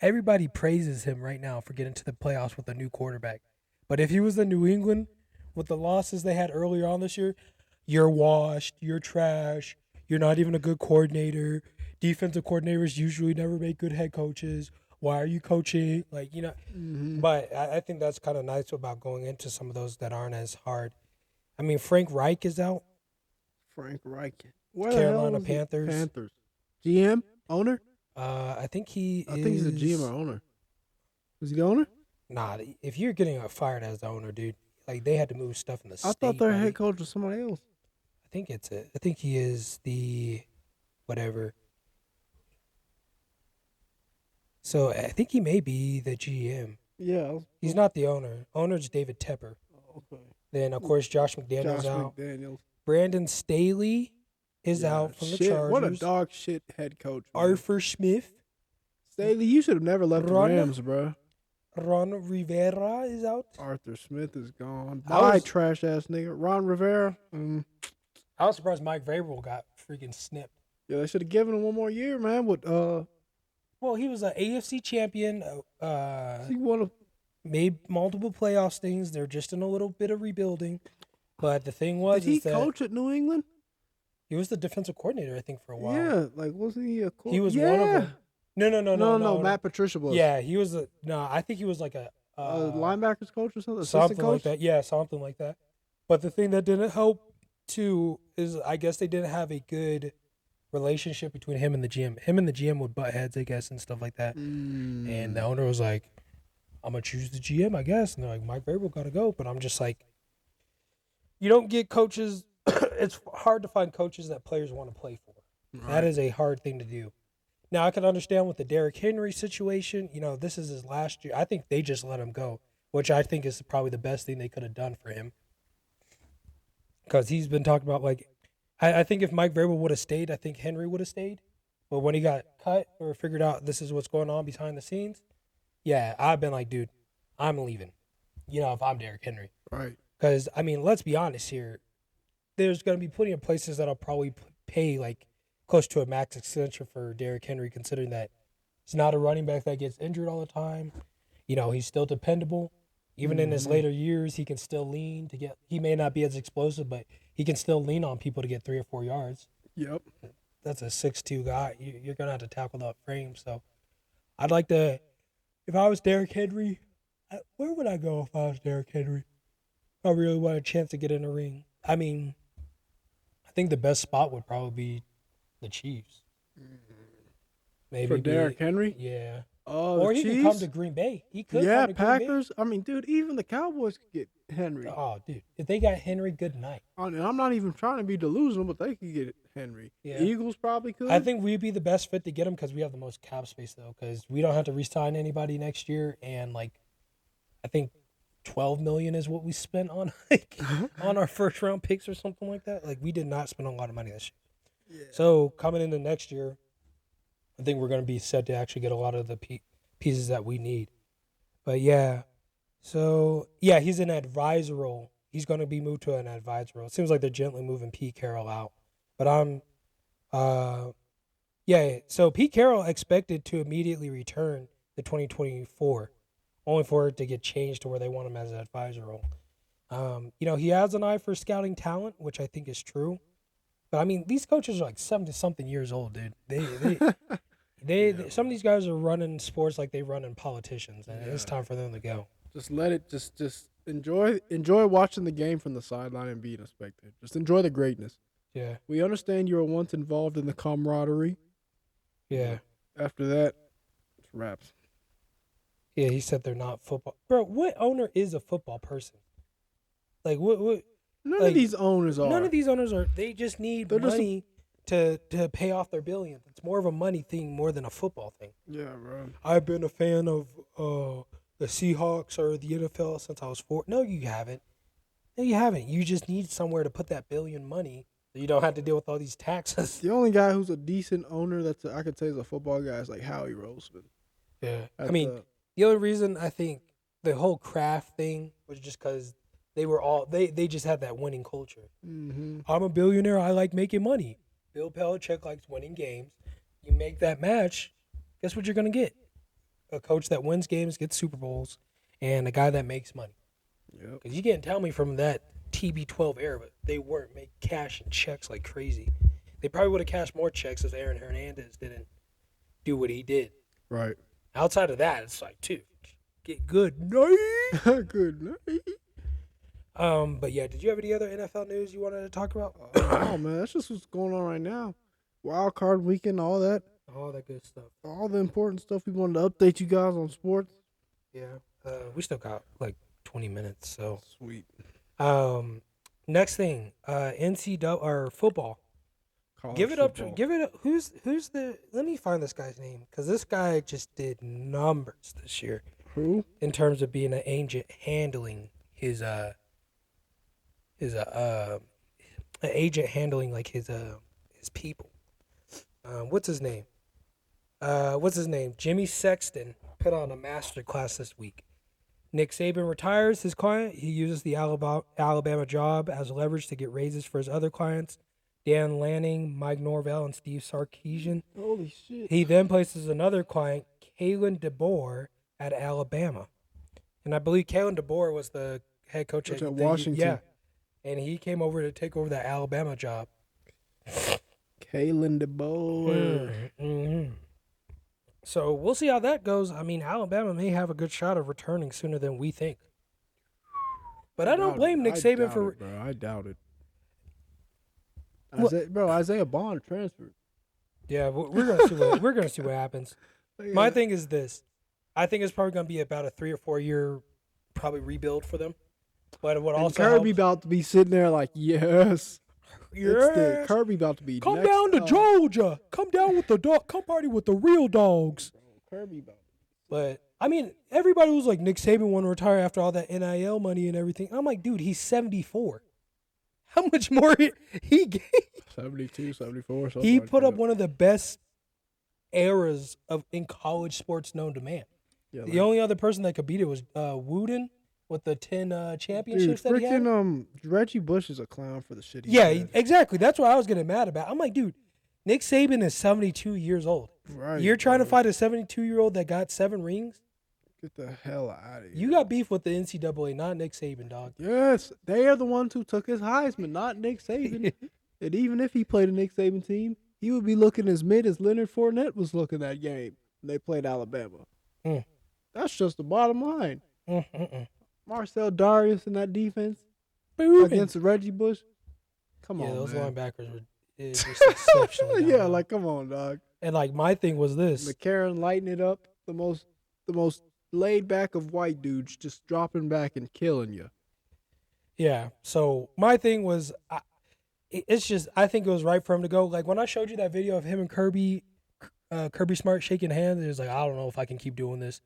Everybody praises him right now for getting to the playoffs with a new quarterback. But if he was in New England with the losses they had earlier on this year, you're washed, you're trash, you're not even a good coordinator. Defensive coordinators usually never make good head coaches. Why are you coaching? Like, you know. But I think that's kind of nice about going into some of those that aren't as hard. I mean, Frank Reich is out. Frank Reich. Carolina Panthers. Panthers. GM? Owner? I think he's the GM or owner. Is he the owner? Nah, if you're getting fired as the owner, dude, like, they had to move stuff in the state. I thought their head coach was somebody else. I think he is the whatever. So I think he may be the GM. Yeah. He's not the owner. Owner's David Tepper. Okay. Then, of course, Josh McDaniels out. Brandon Staley is out from the Chargers. What a dog shit head coach. Man. Arthur Smith. Staley, you should have never left the Rams, bro. Ron Rivera is out. Arthur Smith is gone. Bye, trash ass nigga. Ron Rivera. I was surprised Mike Vrabel got freaking snipped. Yeah, they should have given him one more year, man. Well, he was an AFC champion. He won made multiple playoff stings. They're just in a little bit of rebuilding. But the thing was, Did he coach at New England? He was the defensive coordinator, I think, for a while. Yeah, like wasn't he a coach? He was one of them. No. Matt Patricia was. Yeah, he was I think he was like a linebackers coach or something. Something coach? like that. Yeah, something like that. But the thing that didn't help too is I guess they didn't have a good relationship between him and the GM. Him and the GM would butt heads, I guess, and stuff like that. And the owner was like, "I'm gonna choose the GM, I guess." And they're like, "Mike Vrabel gotta go." But I'm just like, you don't get coaches. It's hard to find coaches that players want to play for. Right. That is a hard thing to do. Now, I can understand with the Derrick Henry situation. This is his last year. I think they just let him go, which I think is probably the best thing they could have done for him. Because he's been talking about, like, I think if Mike Vrabel would have stayed, I think Henry would have stayed. But when he got cut or figured out this is what's going on behind the scenes, yeah, I've been like, dude, I'm leaving. If I'm Derrick Henry. Right. Because, let's be honest here. There's going to be plenty of places that'll probably pay, like, close to a max extension for Derrick Henry, considering that he's not a running back that gets injured all the time. He's still dependable. Even in his later years, he can still lean to get – he may not be as explosive, but he can still lean on people to get 3 or 4 yards. Yep. That's a 6'2" guy. You're going to have to tackle that frame. So, I'd like to – if I was Derrick Henry, where would I go if I was Derrick Henry? I really want a chance to get in the ring. I think the best spot would probably be the Chiefs. Maybe for Derrick Henry? Yeah. Or he could come to Green Bay. He could. Yeah, come to Packers. Green Bay. Dude, even the Cowboys could get Henry. Oh, dude, if they got Henry, good night. And I'm not even trying to be delusional, but they could get Henry. Yeah. Eagles probably could. I think we'd be the best fit to get him because we have the most cap space, though. Because we don't have to re-sign anybody next year, and I think $12 million is what we spent on on our first round picks or something like that. We did not spend a lot of money this year. Yeah. So coming into next year, I think we're going to be set to actually get a lot of the pieces that we need. But yeah, so yeah, he's an advisor role. He's going to be moved to an advisor role. It seems like they're gently moving Pete Carroll out. But so Pete Carroll expected to immediately return to 2024. Only for it to get changed to where they want him as an advisor role. He has an eye for scouting talent, which I think is true. But, these coaches are like 70-something years old, dude. They some of these guys are running sports like they run in politicians, and it's time for them to go. Just let it, just enjoy watching the game from the sideline and being a spectator. Just enjoy the greatness. Yeah. We understand you were once involved in the camaraderie. Yeah. After that, it's wraps. Yeah, he said they're not football. Bro, what owner is a football person? What? None of these owners are. None of these owners are. They just need money to pay off their billions. It's more of a money thing more than a football thing. Yeah, bro. I've been a fan of the Seahawks or the NFL since I was 4. No, you haven't. No, you haven't. You just need somewhere to put that billion money so you don't have to deal with all these taxes. The only guy who's a decent owner I could say is a football guy is like Howie Roseman. Yeah. The only reason I think the whole Kraft thing was just because they just had that winning culture. Mm-hmm. I'm a billionaire. I like making money. Bill Belichick likes winning games. You make that match, guess what you're going to get? A coach that wins games, gets Super Bowls, and a guy that makes money. Yep. Because you can't tell me from that TB12 era, but they weren't making cash and checks like crazy. They probably would have cashed more checks if Aaron Hernandez didn't do what he did. Right. Outside of that, it's like, dude, get good night. Good night. But yeah, did you have any other NFL news you wanted to talk about? Oh man, that's just what's going on right now. Wild card weekend, all that good stuff. All the important stuff we wanted to update you guys on sports. Yeah. We still got like 20 minutes, so sweet. Next thing, NCAA or football. College give it football. up. Give it up. Who's the? Let me find this guy's name because this guy just did numbers this year. Who? In terms of being an agent handling his people. What's his name? Jimmy Sexton put on a master class this week. Nick Saban retires his client. He uses the Alabama job as leverage to get raises for his other clients, Dan Lanning, Mike Norvell, and Steve Sarkisian. Holy shit. He then places another client, Kalen DeBoer, at Alabama. And I believe Kalen DeBoer was the head coach at Washington. Yeah, and he came over to take over the Alabama job. Kalen DeBoer. Mm-hmm. So we'll see how that goes. I mean, Alabama may have a good shot of returning sooner than we think. But I don't blame Nick Saban for. Bro, I doubt it. Well, Isaiah Bond transferred. Yeah, we're gonna see what happens. My thing is this: I think it's probably gonna be about a 3 or 4 year, probably rebuild for them. But what also Kirby about to be sitting there like, yes. Kirby about to be. Come down to Georgia. Come down with the dog. Come party with the real dogs. Kirby about. But I mean, everybody was like, Nick Saban want to retire after all that NIL money and everything. I'm like, dude, he's 74. How much more he gave? 72, 74, something He like put that. up one of the best eras in college sports known to man. Yeah, the only other person that could beat it was Wooden with the 10 championships that he had. Reggie Bush is a clown for the shit he did. Exactly. That's what I was getting mad about. I'm like, dude, Nick Saban is 72 years old. Right. You're trying to fight a 72-year-old that got 7 rings? Get the hell out of here. You got beef with the NCAA, not Nick Saban, dog. Yes, they are the ones who took his Heisman, not Nick Saban. And even if he played a Nick Saban team, he would be looking as mid as Leonard Fournette was looking that game when they played Alabama. That's just the bottom line. Marcel Darius in that defense against Reggie Bush. Come on, those man. linebackers were just exceptional. Yeah, like come on, dog. And like my thing was this: McCarron lighting it up, the most laid back of white dudes, just dropping back and killing you. Yeah. So my thing was, it's just I think it was right for him to go. Like when I showed you that video of him and Kirby Smart shaking hands, it was like, I don't know if I can keep doing this.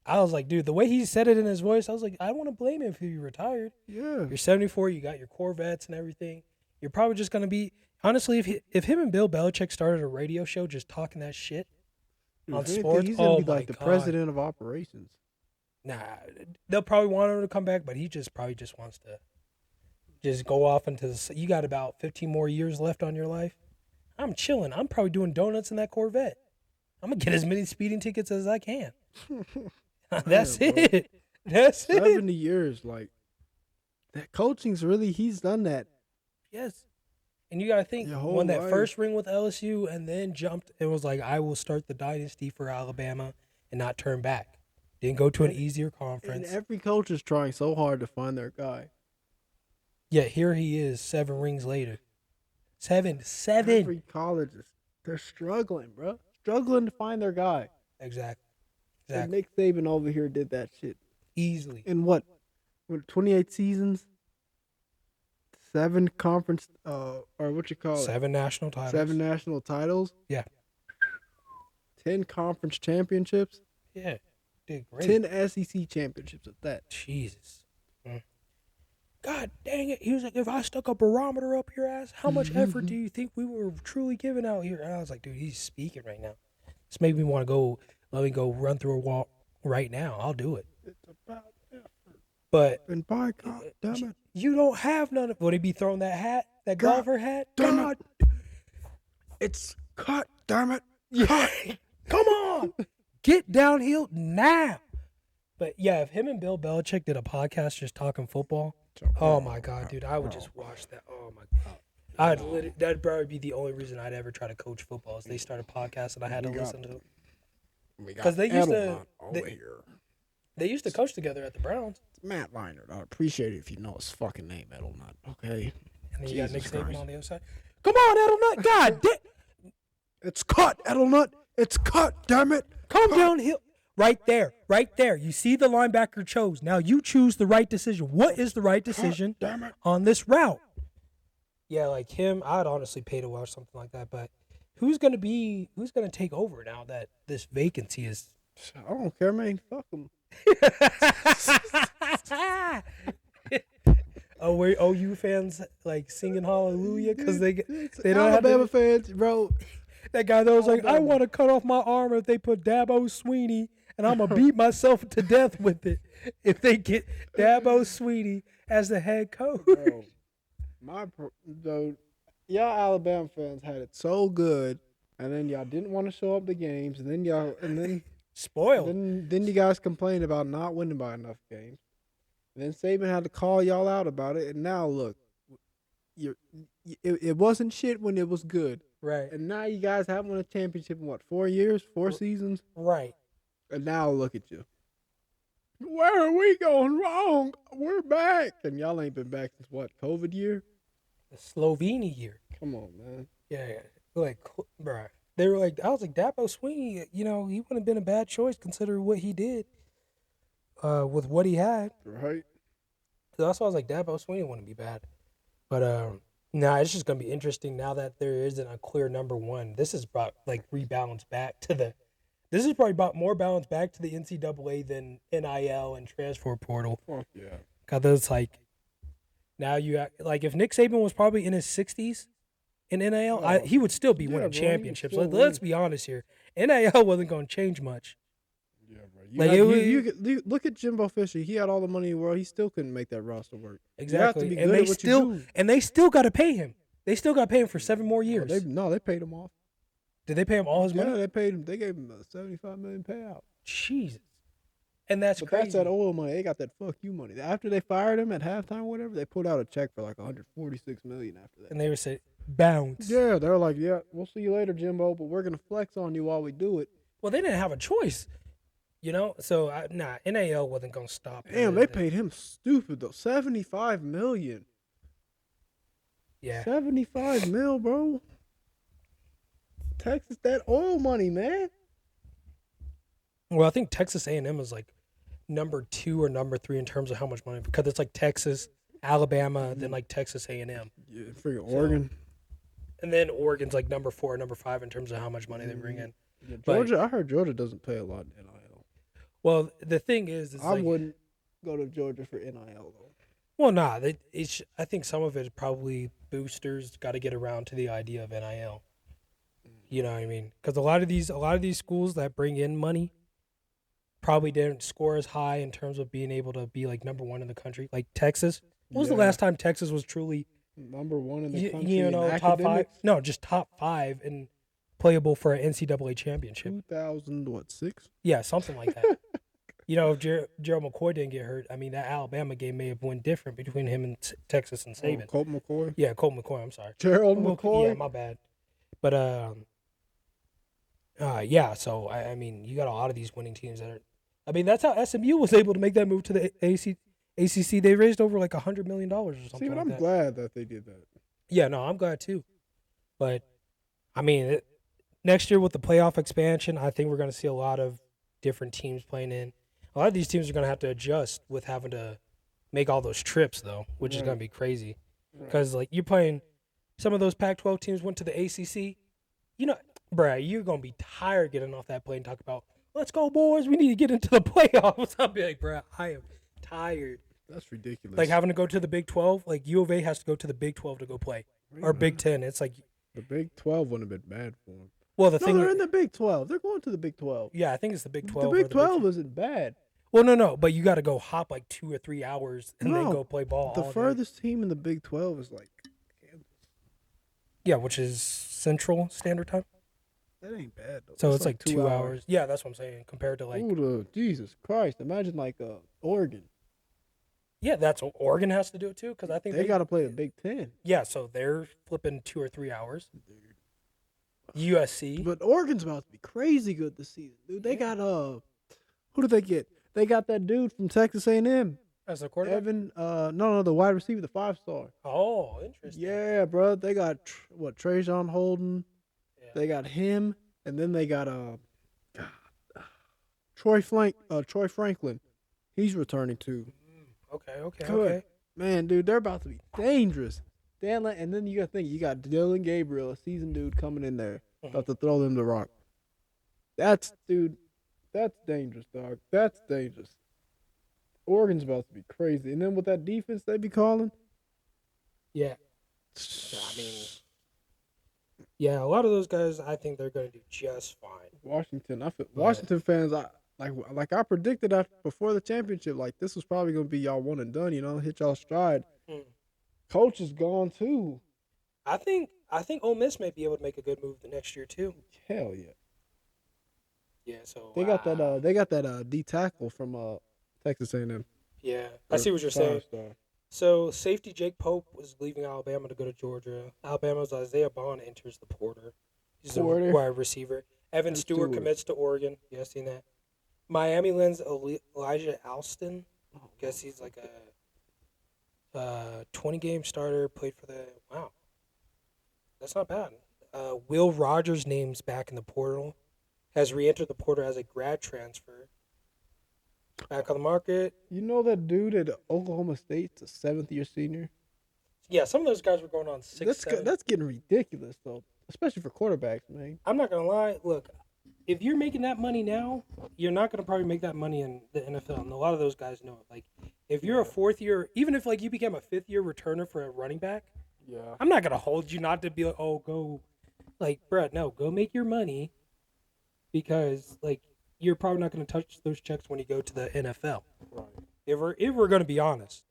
I was like, dude, the way he said it in his voice, I was like, I don't want to blame him if he retired. Yeah. You're 74, you got your Corvettes and everything. You're probably just going to be, honestly, if him and Bill Belichick started a radio show just talking that shit on sports, he's going to be like the president of operations. Nah, they'll probably want him to come back, but he probably just wants to just go off into the, you got about 15 more years left on your life. I'm chilling. I'm probably doing donuts in that Corvette. I'm going to get as many speeding tickets as I can. That's it. That's 70 years, like that coaching's really, he's done that. Yes. And you got to think, won that first ring with LSU and then jumped and was like, I will start the dynasty for Alabama and not turn back. Didn't go to an easier conference. And every coach is trying so hard to find their guy. Yeah, here he is 7 rings later. Seven. Every college, they're struggling, bro. Struggling to find their guy. Exactly. And Nick Saban over here did that shit. Easily. In what 28 seasons? 7 conference, or what you call it? 7 national titles. 7 national titles? Yeah. 10 conference championships? Yeah. Did great. 10 SEC championships at that. Jesus. God dang it. He was like, if I stuck a barometer up your ass, how much effort do you think we were truly giving out here? And I was like, dude, he's speaking right now. This made me want to go, let me go run through a wall right now. I'll do it. It's about effort. But and by God, damn it. You don't have none of it. Would he be throwing that hat, that golfer hat? God. It's cut, damn it. Cut. Come on. Get downhill now. But yeah, if him and Bill Belichick did a podcast just talking football, oh my God, dude, I would just watch that. Oh my God. That'd probably be the only reason I'd ever try to coach football is they start a podcast and I had to listen to them. Because they used to coach together at the Browns. Matt Leinart. I'd appreciate it if you know his fucking name, Edelnut. Okay. And then you got Nick Saban on the other side. Come on, Edelnut. God damn. It's cut, Edelnut. It's cut, damn it. Come downhill. Right there. You see the linebacker chose. Now you choose the right decision. What is the right decision on this route? Yeah, like him, I'd honestly pay to watch something like that. But who's gonna take over now that this vacancy is? I don't care, man. Fuck them. Were OU fans like singing hallelujah because they don't Alabama have fans, bro. That guy that was like, I want to cut off my arm if they put Dabo Sweeney, and I'm gonna beat myself to death with it if they get Dabo Sweeney as the head coach. Y'all Alabama fans had it so good, and then y'all didn't want to show up to games, and then Spoiled. Then you guys complained about not winning by enough games. And then Saban had to call y'all out about it. And now look, it wasn't shit when it was good. Right. And now you guys haven't won a championship in what, 4 years, 4 seasons? Right. And now look at you. Where are we going wrong? We're back. And y'all ain't been back since what, COVID year? The Slovenia year. Come on, man. Yeah. Like, bruh. They were like, I was like, Dabo Swinney, he wouldn't have been a bad choice considering what he did with what he had. Right. So that's why I was like, Dabo Swinney wouldn't be bad. But, it's just going to be interesting now that there isn't a clear number one. This is about, rebalance back to this is probably about more balance back to the NCAA than NIL and transfer portal. Fuck yeah. Because it's now if Nick Saban was probably in his 60s in NIL, he would still be winning championships. Let's be honest here. NIL wasn't going to change much. Yeah, bro. You look at Jimbo Fisher. He had all the money in the world. He still couldn't make that roster work. Exactly. You have to be good at what you do. And they still got to pay him. They still got to pay him for 7 more years. They paid him off. Did they pay him all his money? Yeah, they paid him. They gave him a $75 million payout. Jesus. And that's but crazy. That's that oil money. They got that fuck you money. After they fired him at halftime or whatever, they put out a check for $146 million after that. And they were saying, bounce. Yeah, they're like, yeah, we'll see you later, Jimbo, but we're going to flex on you while we do it. Well, they didn't have a choice. So, NAL wasn't going to stop. Damn, they paid him stupid, though. $75 million. Yeah. $75 million, bro. Texas, that oil money, man. Well, I think Texas A&M is number 2 or number 3 in terms of how much money, because it's Texas, Alabama, then Texas A&M. Yeah, freaking Oregon. And then Oregon's number 4 or number 5 in terms of how much money they bring in. Yeah, Georgia, I heard Georgia doesn't pay a lot in NIL. Well, the thing is I wouldn't go to Georgia for NIL though. Well, nah, I think some of it is probably boosters got to get around to the idea of NIL. You know what I mean? Because a lot of these schools that bring in money probably didn't score as high in terms of being able to be number 1 in the country. Like Texas. When was the last time Texas was truly number 1 in the country? Top 5? No, just top 5 and playable for an NCAA championship. 2006? Yeah, something like that. If Gerald McCoy didn't get hurt, I mean that Alabama game may have went different between him and Texas and Saban. Colt McCoy. Yeah, Colt McCoy. I'm sorry. Gerald McCoy. Yeah, my bad. But yeah. So I mean, you got a lot of these winning teams that are. I mean, that's how SMU was able to make that move to the ACC. They raised over $100 million or something. See, but I'm glad that they did that. Yeah, no, I'm glad too. But I mean, next year with the playoff expansion, I think we're going to see a lot of different teams playing in. A lot of these teams are going to have to adjust with having to make all those trips, though, which is going to be crazy. Because, you're playing – some of those Pac-12 teams went to the ACC. Bruh, you're going to be tired getting off that plane and talking about, let's go, boys. We need to get into the playoffs. I'll be like, bruh, I am tired. That's ridiculous. Having to go to the Big 12. U of A has to go to the Big 12 to go play. Or Big 10. It's the Big 12 wouldn't have been bad for them. Well, they're in the Big 12. They're going to the Big 12. Yeah, I think it's the Big 12. The Big 12 isn't bad. Well, no, but you got to go hop 2 or 3 hours and then go play ball. The furthest team in the Big 12 is Kansas. Yeah, which is Central Standard Time. That ain't bad though. So it's 2 hours. Yeah, that's what I'm saying. Compared to Jesus Christ! Imagine Oregon. Yeah, that's what Oregon has to do it too, because I think they got to play the Big 10. Yeah, so they're flipping 2 or 3 hours. Dude. USC. But Oregon's about to be crazy good this season, dude. They got who did they get? They got that dude from Texas A&M. As a quarterback? Evan, no, the wide receiver, the 5-star. Oh, interesting. Yeah, bro. They got Trajan Holden. Yeah. They got him, and then they got Troy Franklin. He's returning too. Okay. Man, dude, they're about to be dangerous. And then you got to think, you got Dylan Gabriel, a seasoned dude coming in there, about to throw them the rock. That's dangerous, dog. That's dangerous. Oregon's about to be crazy. And then with that defense they be calling. Yeah. I mean, yeah, a lot of those guys, I think they're going to do just fine. Washington fans, I predicted before the championship, this was probably going to be y'all one and done, hit y'all stride. Coach is gone too. I think Ole Miss may be able to make a good move the next year too. Hell yeah. Yeah, so They got that D tackle from Texas A&M. Yeah, I see what you're saying. So safety Jake Pope was leaving Alabama to go to Georgia. Alabama's Isaiah Bond enters the Porter. He's a wide receiver. Evan Stewart commits to Oregon. You guys seen that? Miami lands Elijah Alston. Guess he's like a 20-game starter. Played for the that's not bad. Will Rogers names back in the portal. Has re-entered the portal as a grad transfer. Back on the market. You know that dude at Oklahoma State's a 7th-year senior? Yeah, some of those guys were going on 6, That's getting ridiculous, though, especially for quarterbacks, man. I'm not going to lie. Look, if you're making that money now, you're not going to probably make that money in the NFL. And a lot of those guys know it. Like, if you're a 4th-year, even if, like, you became a 5th-year returner for a running back, I'm not going to hold you not to be like, oh, go. Like, Brett, no, go make your money because, like, you're probably not going to touch those checks when you go to the NFL. Right. If we're going to be honest,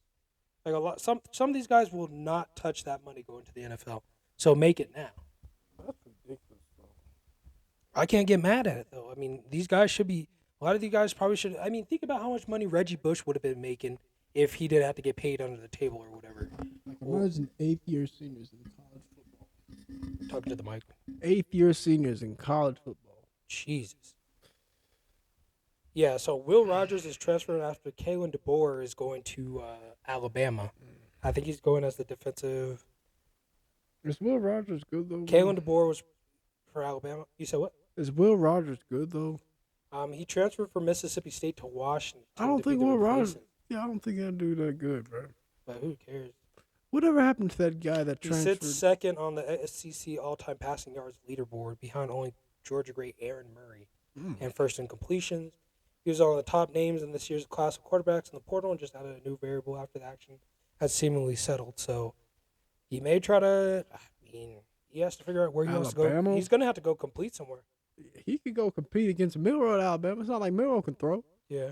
like some of these guys will not touch that money going to the NFL. So make it now. That's ridiculous, bro. I can't get mad at it though. I mean, these guys should be. A lot of these guys probably should. I mean, think about how much money Reggie Bush would have been making if he didn't have to get paid under the table or whatever. Like imagine 8th-year seniors in college football. Talking to the mic. 8th-year seniors in college football. Jesus. Yeah, so Will Rogers is transferring after Kalen DeBoer is going to Alabama. I think he's going as the defensive. Is Will Rogers good, though? Kalen DeBoer was for Alabama. You said what? Is Will Rogers good, though? He transferred from Mississippi State to Washington. I don't think Will Rogers. Yeah, I don't think that dude that good, bro. But who cares? Whatever happened to that guy that transferred? He sits second on the SEC all-time passing yards leaderboard behind only Georgia great Aaron Murray and first in completions. He was one of the top names in this year's class of quarterbacks in the portal and just added a new variable after the action had seemingly settled. So he may try to, he has to figure out where he wants to go. He's going to have to go complete somewhere. He could go compete against Milroe at Alabama. It's not like Milroe can throw. Yeah.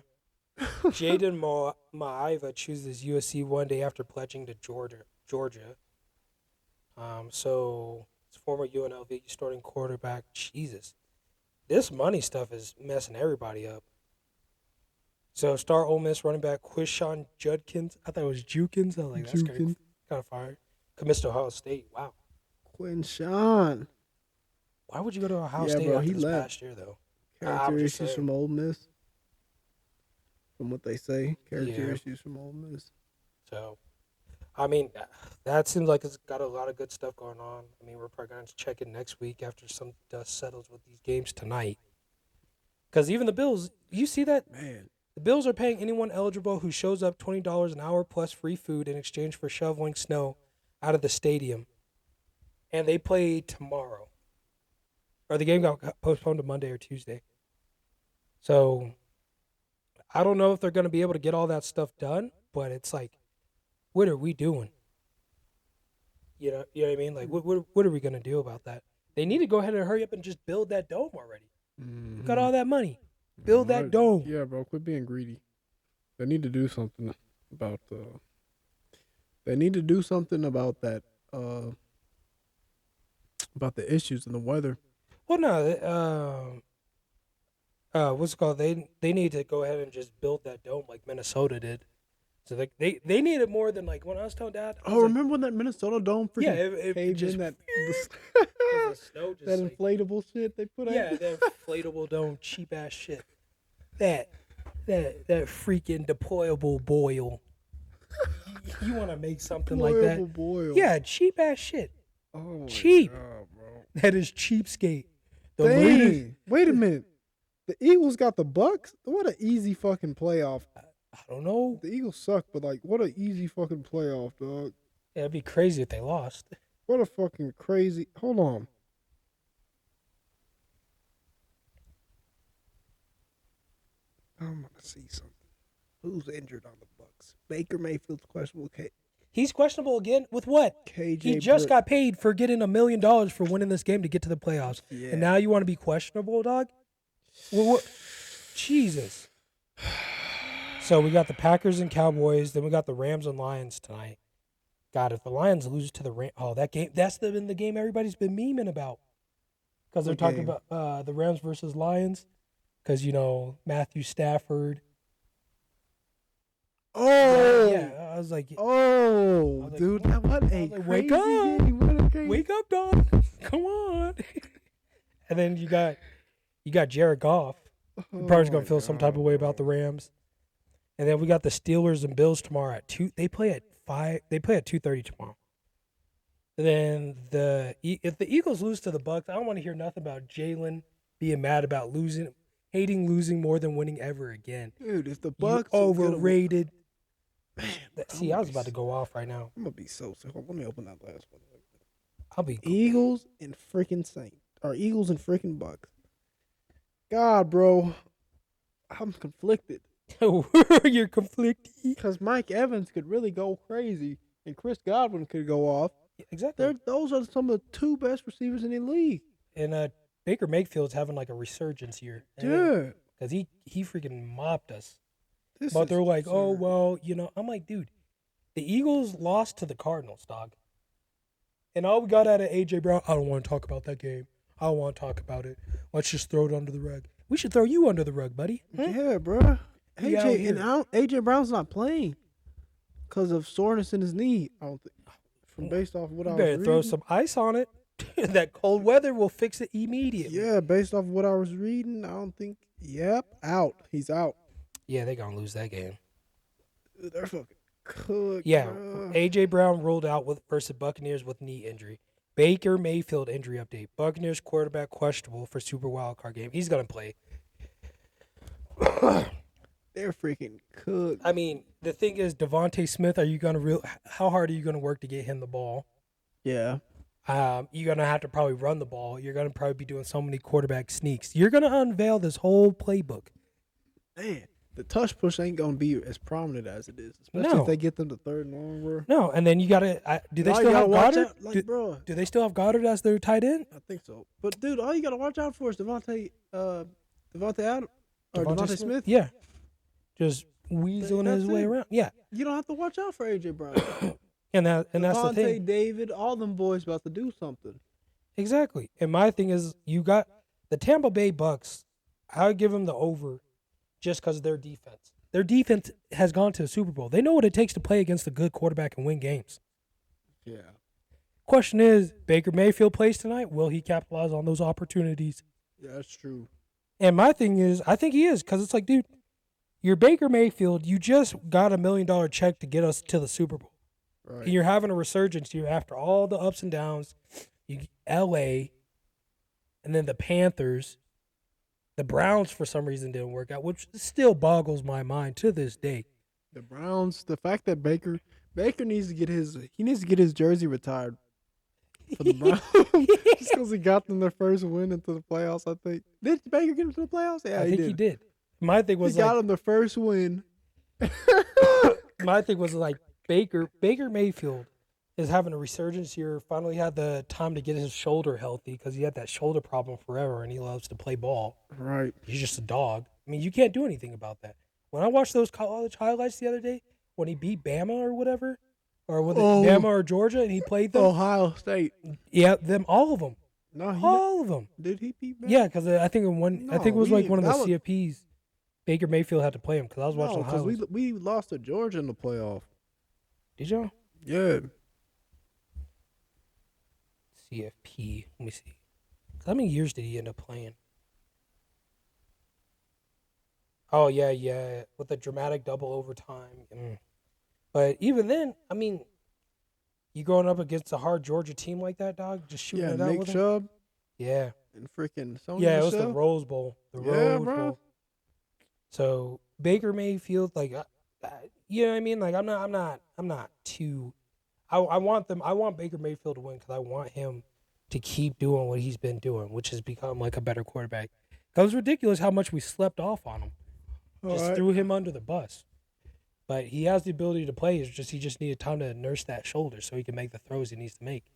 Jaden Maiva chooses USC one day after pledging to Georgia. So it's former UNLV starting quarterback. Jesus. This money stuff is messing everybody up. So, star Ole Miss running back Quishon Judkins. I thought it was Jukins. I was like, that's kind of fire. Commits to Ohio State. Wow. Quishon. Why would you go to Ohio State after this past year, though? Character issues from Ole Miss. From what they say. Character issues from Ole Miss. So, I mean, that seems like it's got a lot of good stuff going on. I mean, we're probably going to check in next week after some dust settles with these games tonight. Because even the Bills, you see that? Man. The Bills are paying anyone eligible who shows up $20 an hour plus free food in exchange for shoveling snow out of the stadium. And they play tomorrow. Or the game got postponed to Monday or Tuesday. So, I don't know if they're going to be able to get all that stuff done, but it's like, what are we doing? You know what I mean? Like, what are we going to do about that? They need to go ahead and hurry up and just build that dome already. Mm-hmm. Got all that money. Build that dome. Yeah, bro. Quit being greedy. They need to do something about They need to do something about that. About the issues in the weather. Well, no. What's it called? They need to go ahead and just build that dome like Minnesota did. So they need it more than like when I was telling Dad. Remember when that Minnesota dome freaking it just in that the snow just that inflatable shit they put out? Yeah, that inflatable dome, cheap ass shit. That freaking deployable boil. You want to make something like that? Boil. Yeah, cheap ass shit. Oh, cheap. My God, bro. That is cheapskate. Dang. Wait a minute. The Eagles got the Bucks. What an easy fucking playoff. I don't know. The Eagles suck, but like, what an easy fucking playoff, dog. Yeah, it'd be crazy if they lost. What a fucking crazy. Hold on. I'm gonna see something. Who's injured on the Bucks? Baker Mayfield's questionable. He's questionable again with what? KJ. He just got paid for getting $1 million for winning this game to get to the playoffs, and now you want to be questionable, dog? What? Jesus. So we got the Packers and Cowboys, then we got the Rams and Lions tonight. God, if the Lions lose to the Rams, that game, that's been the game everybody's been memeing about. Because they're talking about the Rams versus Lions. because Matthew Stafford. Oh, yeah. I was like, dude, what a crazy wake up, game. What a crazy... wake up, dog, come on. And then you got Jared Goff. You're probably gonna feel some type of way about the Rams. And then we got the Steelers and Bills tomorrow at 2. They play at 5. They play at 2:30 tomorrow. And then if the Eagles lose to the Bucs, I don't want to hear nothing about Jalen being mad about hating losing more than winning ever again. Dude, if the Bucs overrated. Man, see, I was about to go off right now. I'm gonna be so sick. Let me open that last one. I'll be Eagles and freaking Saints, or Eagles and freaking Bucs. God, bro, I'm conflicted. You're conflicted Because Mike Evans could really go crazy, and Chris Godwin could go off. Exactly. Those are some of the 2 best receivers in the league. And Baker Mayfield's having like a resurgence here. Yeah. Because he freaking mopped us. But they're like, absurd. Oh, well, I'm like, dude, the Eagles lost to the Cardinals, dog. And all we got out of A.J. Brown, I don't want to talk about that game. I don't want to talk about it. Let's just throw it under the rug. We should throw you under the rug, buddy. Huh? Yeah, bro. A.J. Brown's not playing because of soreness in his knee. I don't think. From based off of what I was reading. You better throw some ice on it. That cold weather will fix it immediately. Yeah, based off of what I was reading, I don't think. Yep, out. He's out. Yeah, they're going to lose that game. Dude, they're fucking cooked. Yeah, bro. A.J. Brown ruled out versus Buccaneers with knee injury. Baker Mayfield injury update. Buccaneers quarterback questionable for Super Wildcard game. He's going to play. They're freaking cooked. I mean, the thing is, Devontae Smith, how hard are you going to work to get him the ball? Yeah. You're going to have to probably run the ball. You're going to probably be doing so many quarterback sneaks. You're going to unveil this whole playbook. Man, the touch push ain't going to be as prominent as it is, especially if they get them to 3rd and long, bro. No, and then you got to do they still have Goddard? Do they still have Goddard as their tight end? I think so. But, dude, all you got to watch out for is Devontae Smith? Yeah. Just weaseling his way around. Yeah. You don't have to watch out for A.J. Brown. and that's the thing. David, all them boys about to do something. Exactly. And my thing is, you got the Tampa Bay Bucks. I would give them the over just because of their defense. Their defense has gone to the Super Bowl. They know what it takes to play against a good quarterback and win games. Yeah. Question is, Baker Mayfield plays tonight. Will he capitalize on those opportunities? Yeah, that's true. And my thing is, I think he is, because it's like, dude, you're Baker Mayfield. You just got $1 million check to get us to the Super Bowl. Right. And you're having a resurgence here after all the ups and downs. L.A., and then the Panthers. The Browns, for some reason, didn't work out, which still boggles my mind to this day. The Browns, the fact that Baker needs to get his jersey retired for the Browns just because he got them their first win into the playoffs. I think did Baker get them to the playoffs? Yeah, I think he did. My thing was he got him the first win. My thing was like Baker Mayfield is having a resurgence here. Finally had the time to get his shoulder healthy because he had that shoulder problem forever, and he loves to play ball. Right. He's just a dog. I mean, you can't do anything about that. When I watched those college highlights the other day, when he beat Bama or whatever, or was it Bama or Georgia, and he played them? Ohio State. Yeah, all of them. No, all of them. Did he beat Bama? Yeah, because I think it was like one of the CFPs. Baker Mayfield had to play him because I was watching the highlights. Because we lost to Georgia in the playoff. Did y'all? Yeah. CFP. Let me see. How many years did he end up playing? Oh, yeah. With the dramatic double overtime. But even then, I mean, you going up against a hard Georgia team like that, dog? Just shooting it out Nick with Chubb. him? Yeah. And freaking Sony it was the Rose Bowl. Rose Bowl. So Baker Mayfield, like, you know what I mean? Like, I'm not too. I want Baker Mayfield to win because I want him to keep doing what he's been doing, which has become like a better quarterback. It was ridiculous how much we slept off on him. Threw him under the bus. But he has the ability to play. He just needed time to nurse that shoulder so he can make the throws he needs to make.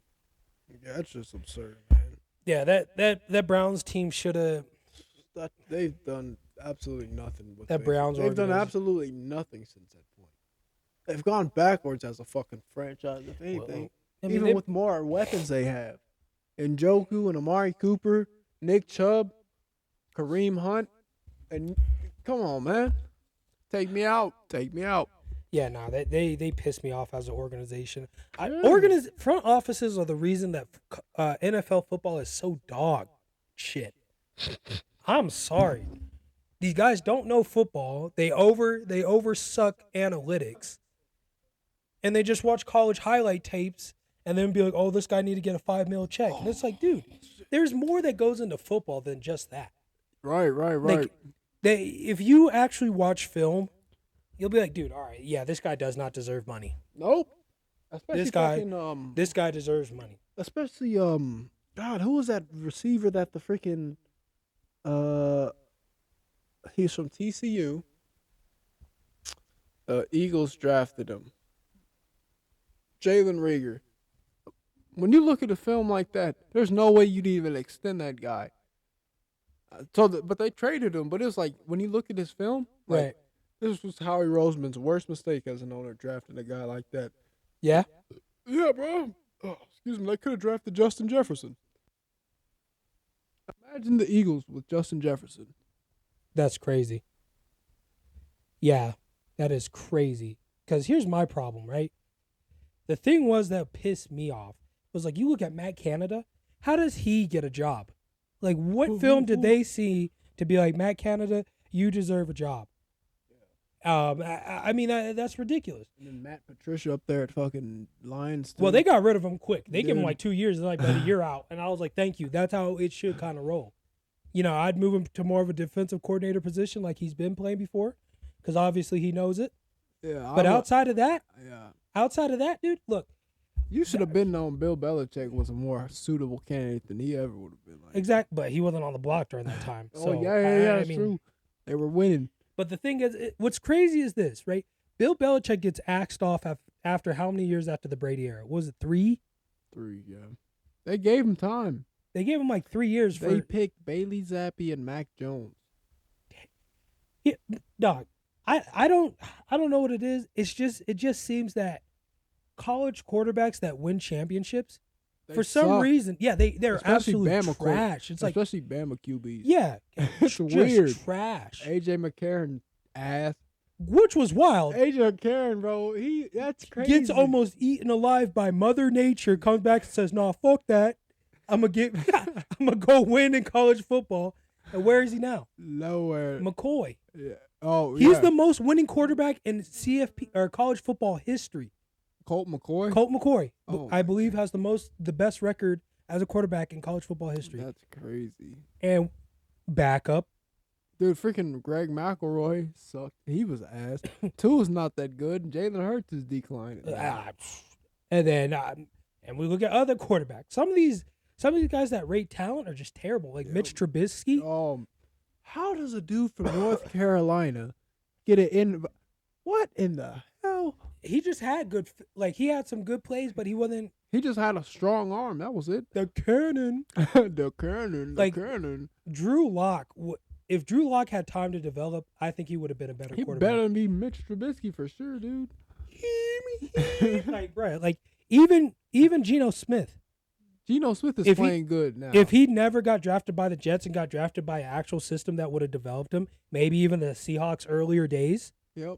Yeah, that's just absurd, man. Yeah, that Browns team should have. They've done absolutely nothing with that Browns. They've done absolutely nothing since that point. They've gone backwards as a fucking franchise, if anything. Well, with more weapons they have. Njoku and Amari Cooper, Nick Chubb, Kareem Hunt. And come on, man. Take me out. Yeah, nah, they piss me off as an organization. Yeah. Front offices are the reason that NFL football is so dog shit. I'm sorry. These guys don't know football. They over suck analytics. And they just watch college highlight tapes and then be like, "Oh, this guy need to get a $5 million check." And it's like, dude, there's more that goes into football than just that. Right. Like, if you actually watch film, you'll be like, dude, all right, yeah, this guy does not deserve money. Nope. Especially This guy deserves money. Especially God, who was that receiver that the freaking he's from TCU. Eagles drafted him. Jalen Reagor. When you look at a film like that, there's no way you'd even extend that guy. But they traded him. But it was like, when you look at his film, like, Right. this was Howie Roseman's worst mistake as an owner, drafting a guy like that. Yeah? Yeah, bro. Oh, excuse me, they could have drafted Justin Jefferson. Imagine the Eagles with Justin Jefferson. That's crazy. Yeah, that is crazy. Because here's my problem, right? The thing was that pissed me off was like, you look at Matt Canada, how does he get a job? Like, what film did they see to be like, Matt Canada, you deserve a job? I mean, that's ridiculous. And then Matt Patricia up there at fucking Lions. Too. Well, they got rid of him quick. They give him like 2 years. They're like, a year out. And I was like, thank you. That's how it should kind of roll. You know, I'd move him to more of a defensive coordinator position like he's been playing before, because obviously he knows it. Yeah. But outside of that, yeah. dude, look. You should have been known Bill Belichick was a more suitable candidate than he ever would have been. Like. Exactly. But he wasn't on the block during that time. So, yeah, that's true. They were winning. But the thing is, what's crazy is this, right? Bill Belichick gets axed off after how many years after the Brady era? Was it 3? 3, yeah. They gave him time. They gave him like 3 years They picked Bailey Zappi and Mac Jones. Yeah, dog, I don't know what it is. It just seems that college quarterbacks that win championships, for some reason, yeah, they're absolute trash. It's like, especially Bama QBs. Yeah, it's weird. Trash. AJ McCarron ass. Which was wild. AJ McCarron, bro, that's crazy. Gets almost eaten alive by Mother Nature. Comes back and says, "Nah, fuck that. I'm gonna go win in college football." And where is he now? Nowhere. McCoy. Yeah. Oh, he's the most winning quarterback in CFP or college football history. Colt McCoy. Colt McCoy, oh, I believe, has the best record as a quarterback in college football history. That's crazy. And backup, dude, freaking Greg McElroy sucked. He was ass. Tua's not that good. Jalen Hurts is declining. And then and we look at other quarterbacks. Some of these guys that rate talent are just terrible. Like Mitch Trubisky. How does a dude from North Carolina get it in? What in the hell? He just had he had some good plays, but he wasn't. He just had a strong arm. That was it. The cannon. the cannon. Drew Lock. If Drew Lock had time to develop, I think he would have been a better quarterback. He better than be Mitch Trubisky for sure, dude. Even Geno Smith. Geno Smith is playing good now. If he never got drafted by the Jets and got drafted by an actual system that would have developed him, maybe even the Seahawks' earlier days. Yep.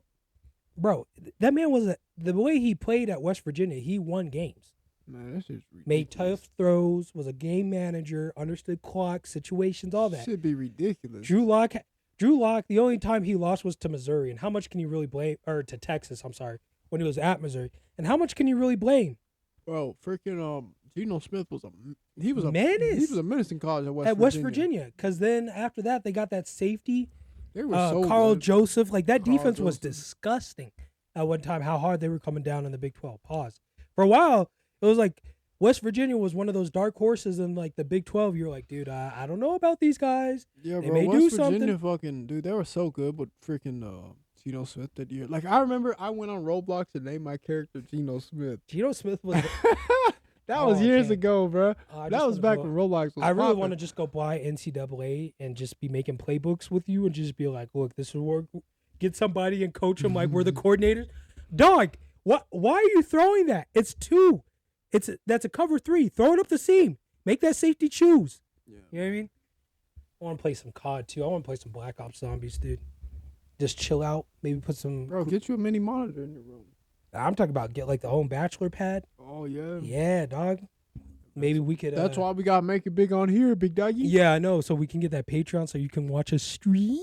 Bro, that man the way he played at West Virginia, he won games. Man, that's just ridiculous. Made tough throws, was a game manager, understood clock, situations, all that. Should be ridiculous. Drew Lock, the only time he lost was to Missouri. And how much can you really blame, or to Texas, I'm sorry, when he was at Missouri. And how much can you really blame? Bro, freaking Geno Smith was a menace. He was a menace in college at West Virginia. Because then after that, they got that safety. They were so Carl good. Joseph, like that defense was disgusting at one time. How hard they were coming down in the Big 12. Pause. For a while, it was like West Virginia was one of those dark horses in like the Big 12. You're like, dude, I don't know about these guys. Yeah, they bro. may West do Virginia something. fucking dude, they were so good with freaking Geno Smith that year. Like I remember, I went on Roblox and named my character Geno Smith. Geno Smith was. That was years ago, bro. That was back when Roblox was I really popping. want to just go buy NCAA and just be making playbooks with you and just be like, look, this will work. Get somebody and coach them like we're the coordinators. Dog, why are you throwing that? It's 2. That's a cover 3. Throw it up the seam. Make that safety choose. Yeah. You know what I mean? I want to play some COD too. I want to play some Black Ops Zombies, dude. Just chill out. Maybe put some. Bro, get you a mini monitor in your room. I'm talking about get like the home bachelor pad. Oh yeah. Yeah, dog. Maybe we could. That's why we gotta make it big on here, big doggy. Yeah, I know. So we can get that Patreon, so you can watch us stream.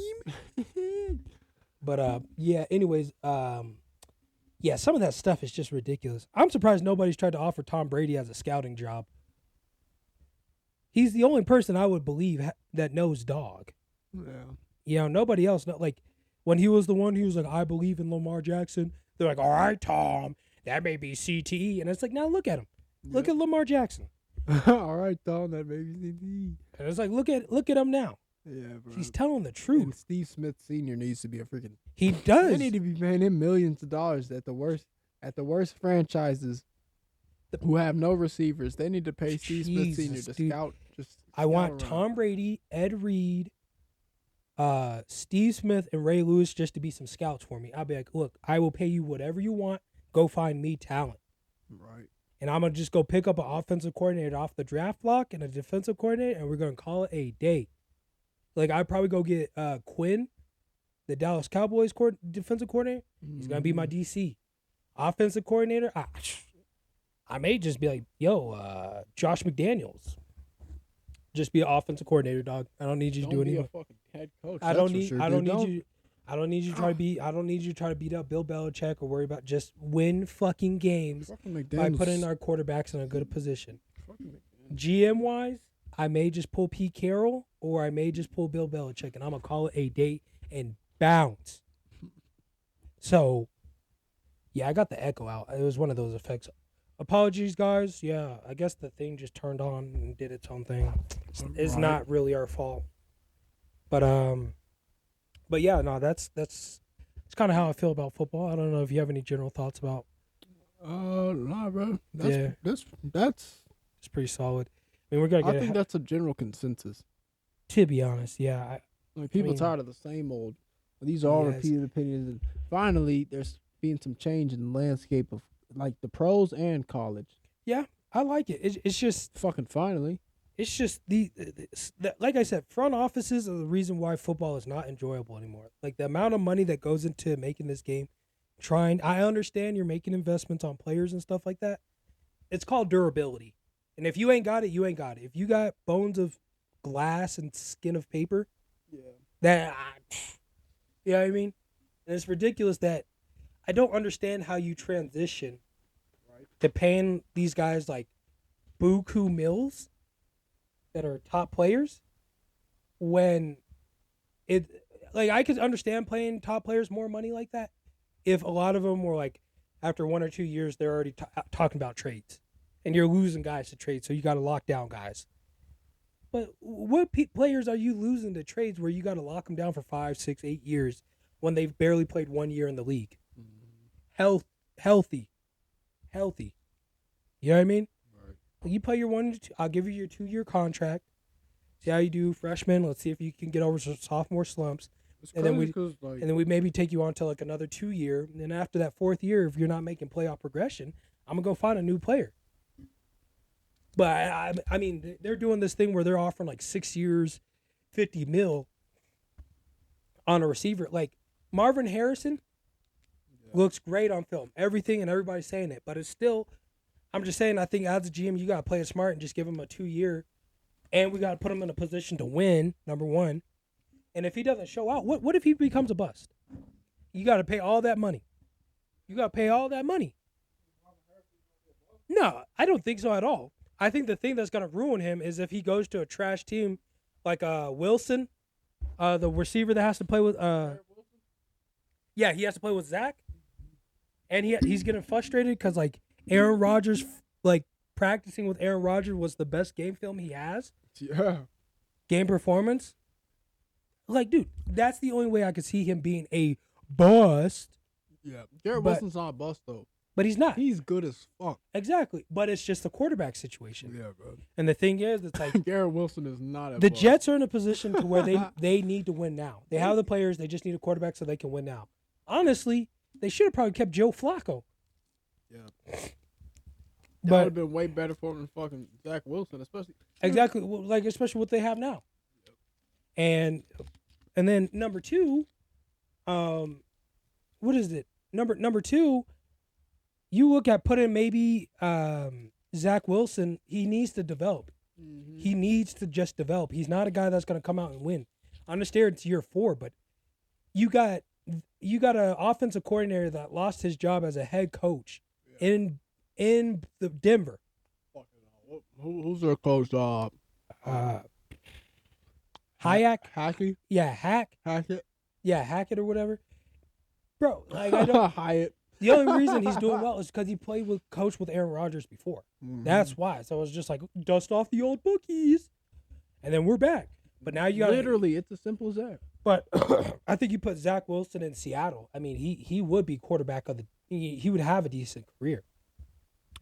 But yeah. Anyways, yeah, some of that stuff is just ridiculous. I'm surprised nobody's tried to offer Tom Brady as a scouting job. He's the only person I would believe that knows dog. Yeah. You know, nobody else. Like when he was the one who was like, I believe in Lamar Jackson. They're like, all right, Tom, that may be CTE, and it's like, now look at him. Look at Lamar Jackson. All right, Tom, that may be CTE. And it's like, look at him now. Yeah, bro. He's telling the truth. And Steve Smith Sr. needs to be a freaking. He does. They need to be paying him millions of dollars at the worst franchises who have no receivers. They need to pay Steve Smith Sr. to scout. I want Tom Brady, Ed Reed, Steve Smith, and Ray Lewis just to be some scouts for me. I'll be like, look, I will pay you whatever you want. Go find me talent. Right. And I'm going to just go pick up an offensive coordinator off the draft block and a defensive coordinator, and we're going to call it a day. Like, I'd probably go get Quinn, the Dallas Cowboys defensive coordinator. He's going to be my DC. Offensive coordinator, I may just be like, yo, Josh McDaniels. Just be an offensive coordinator, dog. I don't need you to do anything. Don't be a fucking head coach. I don't need you to try to beat up Bill Belichick or worry about just win fucking games by putting our quarterbacks in a good position. GM wise, I may just pull Pete Carroll or I may just pull Bill Belichick, and I'm gonna call it a date and bounce. So, yeah, I got the echo out. It was one of those effects. Apologies, guys. Yeah, I guess the thing just turned on and did its own thing. It's not really our fault. But yeah, no, that's kind of how I feel about football. I don't know if you have any general thoughts about. Nah, bro. That's it's pretty solid. I mean, we're gonna. I think that's a general consensus. To be honest, yeah. People tired of the same old. These are all repeated opinions, and finally, there's being some change in the landscape of like the pros and college. Yeah, I like it. It's just fucking finally. It's just like I said, front offices are the reason why football is not enjoyable anymore. Like the amount of money that goes into making this game, I understand you're making investments on players and stuff like that. It's called durability. And if you ain't got it, you ain't got it. If you got bones of glass and skin of paper, you know what I mean? And it's ridiculous that I don't understand how you transition to paying these guys like buku mills that are top players when I could understand paying top players more money like that if a lot of them were like after 1 or 2 years they're already talking about trades and you're losing guys to trade, so you got to lock down guys. But what players are you losing to trades where you got to lock them down for 5, 6, 8 years when they've barely played 1 year in the league? Healthy. You know what I mean? Right. You play your 1 to 2. I'll give you your 2-year contract. See how you do, freshman. Let's see if you can get over some sophomore slumps. And then we maybe take you on to like another 2 year. And then after that 4th year, if you're not making playoff progression, I'm gonna go find a new player. But I mean, they're doing this thing where they're offering like 6 years, $50 million on a receiver. Like Marvin Harrison looks great on film. Everything and everybody's saying it, but it's still. I'm just saying. I think as a GM, you gotta play it smart and just give him a 2 year, and we gotta put him in a position to win. Number one, and if he doesn't show out, what if he becomes a bust? You gotta pay all that money. No, I don't think so at all. I think the thing that's going to ruin him is if he goes to a trash team like Wilson, the receiver that has to play with he has to play with Zach. And he's getting frustrated because like Aaron Rodgers, like practicing with Aaron Rodgers was the best game film he has. Yeah. Game performance. Like, dude, that's the only way I could see him being a bust. Yeah. Garrett Wilson's not a bust though. But he's not. He's good as fuck. Exactly. But it's just a quarterback situation. Yeah, bro. And the thing is, it's like Garrett Wilson is not a The bust. Jets are in a position to where they need to win now. They have the players, they just need a quarterback so they can win now. Honestly, they should have probably kept Joe Flacco. Yeah. That would have been way better for him than fucking Zach Wilson, especially. Exactly. Like especially what they have now. And then number two, what is it? Number two, you look at putting maybe Zach Wilson. He needs to develop. Mm-hmm. He needs to just develop. He's not a guy that's going to come out and win. I understand it's year 4, but you got an offensive coordinator that lost his job as a head coach in the Denver. Who's their coach? Hayek? Hackett? Yeah, Hackett? Yeah, Hackett or whatever. Bro, like I don't. Hyatt. The only reason he's doing well is because he played with Aaron Rodgers before. Mm-hmm. That's why. So I was just like, dust off the old bookies, and then we're back. But now you got literally, it's as simple as that. But I think you put Zach Wilson in Seattle. I mean, he would be quarterback of the. He would have a decent career.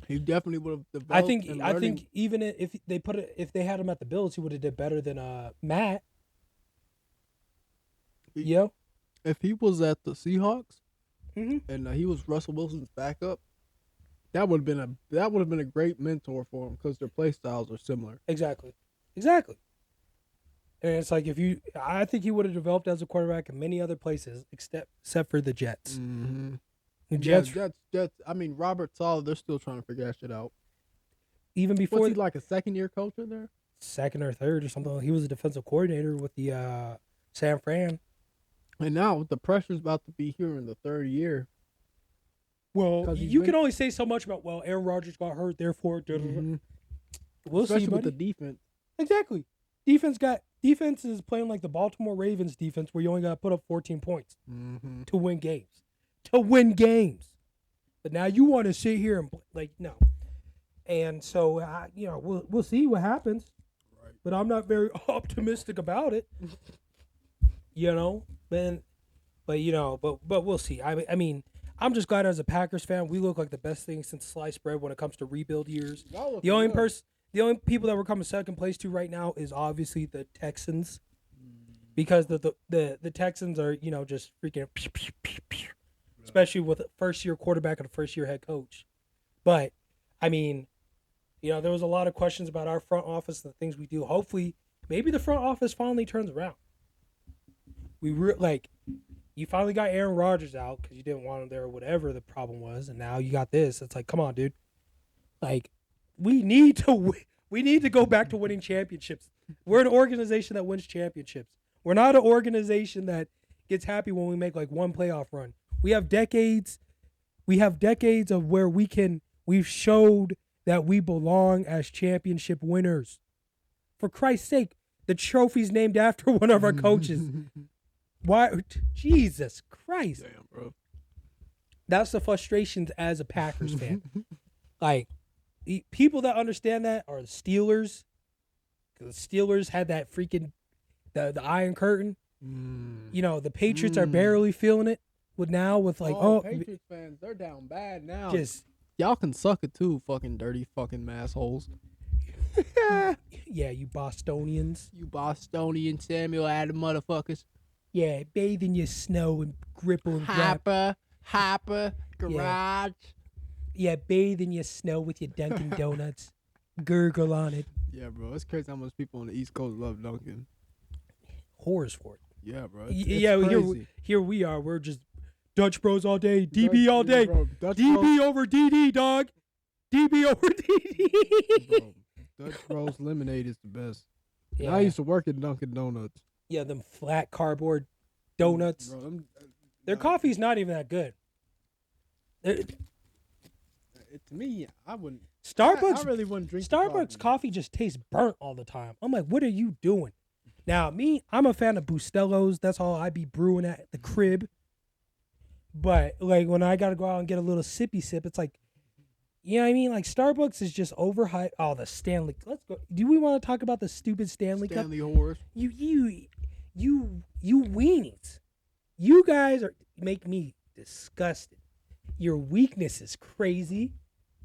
He definitely would have developed. I think even if they had him at the Bills, he would have did better than Matt. If he was at the Seahawks, mm-hmm. and he was Russell Wilson's backup, that would have been a great mentor for him because their play styles are similar. Exactly. And it's like I think he would have developed as a quarterback in many other places except for the Jets. Mm-hmm. The Jets. Jets. I mean, Robert Saleh, they're still trying to figure that shit out. Even before, was he like a second-year coach in there? Second or third or something. He was a defensive coordinator with the San Fran. And now the pressure's about to be here in the third year. Well, you can only say so much about Aaron Rodgers got hurt, therefore. Mm-hmm. We'll Especially see, buddy. with the defense. Exactly. Defense is playing like the Baltimore Ravens defense, where you only got to put up 14 points to win games. But now you want to sit here and no. And so we'll see what happens. Right. But I'm not very optimistic about it. But we'll see. I mean, I'm just glad as a Packers fan, we look like the best thing since sliced bread when it comes to rebuild years. The only people that we're coming second place to right now is obviously the Texans, because the Texans are just freaking, especially with a first-year quarterback and a first-year head coach. But I mean, there was a lot of questions about our front office and the things we do. Hopefully, maybe the front office finally turns around. You finally got Aaron Rodgers out because you didn't want him there or whatever the problem was, and now you got this. It's like, come on, dude. We need to go back to winning championships. We're an organization that wins championships. We're not an organization that gets happy when we make one playoff run. We have decades of where we've showed that we belong as championship winners. For Christ's sake, the trophy's named after one of our coaches. Why? Jesus Christ. Damn, bro. That's the frustrations as a Packers fan. People that understand that are the Steelers. Because the Steelers had that freaking the Iron Curtain. The Patriots are barely feeling it Patriots fans, they're down bad now. Y'all can suck it too, fucking dirty fucking assholes. Yeah, you Bostonians. You Bostonian Samuel Adam motherfuckers. Yeah, bathe in your snow and gripple and grab. Hopper, garage. Yeah, bathe in your snow with your Dunkin' Donuts. Gurgle on it. Yeah, bro. It's crazy how much people on the East Coast love Dunkin'. Whores for it. Yeah, bro. Here we are. We're just Dutch Bros all day. DB all day. Bro, DB over DD, dog. DB over DD. Bro, Dutch Bros lemonade is the best. Yeah. I used to work at Dunkin' Donuts. Yeah, them flat cardboard donuts. Bro, their coffee's not even that good. To me, I wouldn't. Starbucks. I really wouldn't drink Starbucks coffee just tastes burnt all the time. I'm like, what are you doing? Now, I'm a fan of Bustellos. That's all I be brewing at the crib. But when I gotta go out and get a little sippy sip, it's like, you know what I mean? Starbucks is just overhyped. Oh, the Stanley. Let's go. Do we want to talk about the stupid Stanley Cup? Stanley horse. You weenies. You guys make me disgusted. Your weakness is crazy,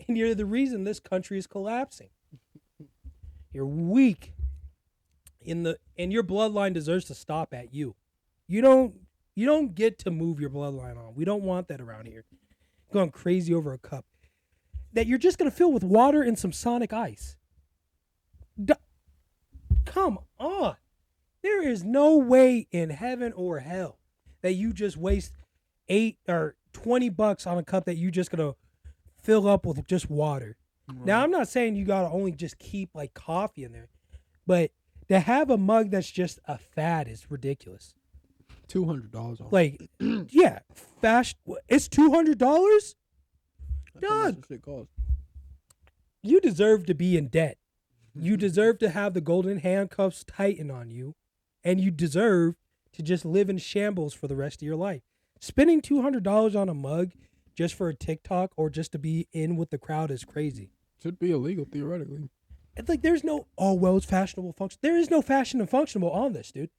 and you're the reason this country is collapsing. You're weak. And your bloodline deserves to stop at you. You don't get to move your bloodline on. We don't want that around here. Going crazy over a cup that you're just going to fill with water and some Sonic ice. Come on. There is no way in heaven or hell that you just waste $8 or $20 on a cup that you just gonna fill up with just water. Right. Now, I'm not saying you gotta only just keep like coffee in there, but to have a mug that's just a fad is ridiculous. $200. Like, yeah, fast. It's $200. Dog, shit costs. You deserve to be in debt. You deserve to have the golden handcuffs tighten on you, and you deserve to just live in shambles for the rest of your life. Spending $200 on a mug just for a TikTok or just to be in with the crowd is crazy. Should be illegal theoretically. It's like there's no, it's fashionable function. There is no fashion and functional on this, dude.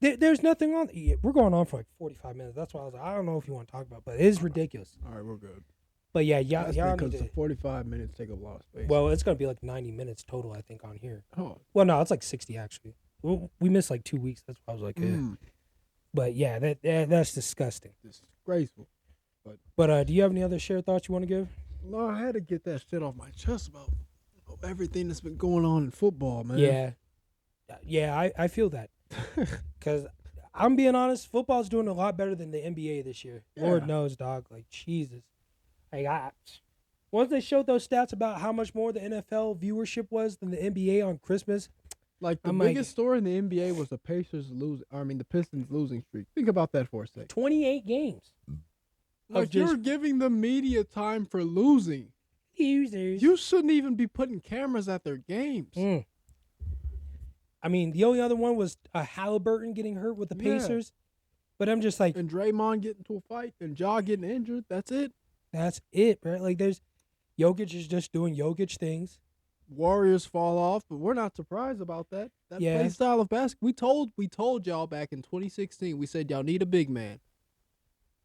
There's nothing on. We're going on for like 45 minutes. That's why I was like, I don't know if you want to talk about, but it is ridiculous. All right, we're good. But yeah, y'all because the 45 minutes take up a lot of space. Well, it's gonna be like 90 minutes total, I think, on here. Oh. Well, no, it's like 60 actually. We missed like 2 weeks. That's why I was like, But yeah, that's disgusting. Disgraceful. But do you have any other shared thoughts you want to give? No, I had to get that shit off my chest about everything that's been going on in football, man. Yeah, I feel that. Because I'm being honest, football's doing a lot better than the NBA this year. Yeah. Lord knows, dog. Like, Jesus. Like, once they showed those stats about how much more the NFL viewership was than the NBA on Christmas. Like, the biggest story in the NBA was the Pistons losing streak. Think about that for a second. 28 games. Like, you're giving the media time for losing. Users. You shouldn't even be putting cameras at their games. I mean, the only other one was Halliburton getting hurt with the Pacers. But I'm just like... And Draymond getting into a fight and Ja getting injured. That's it. That's it, right? Like, Jokic is just doing Jokic things. Warriors fall off, but we're not surprised about that. That play style of basketball. We told y'all back in 2016, we said y'all need a big man.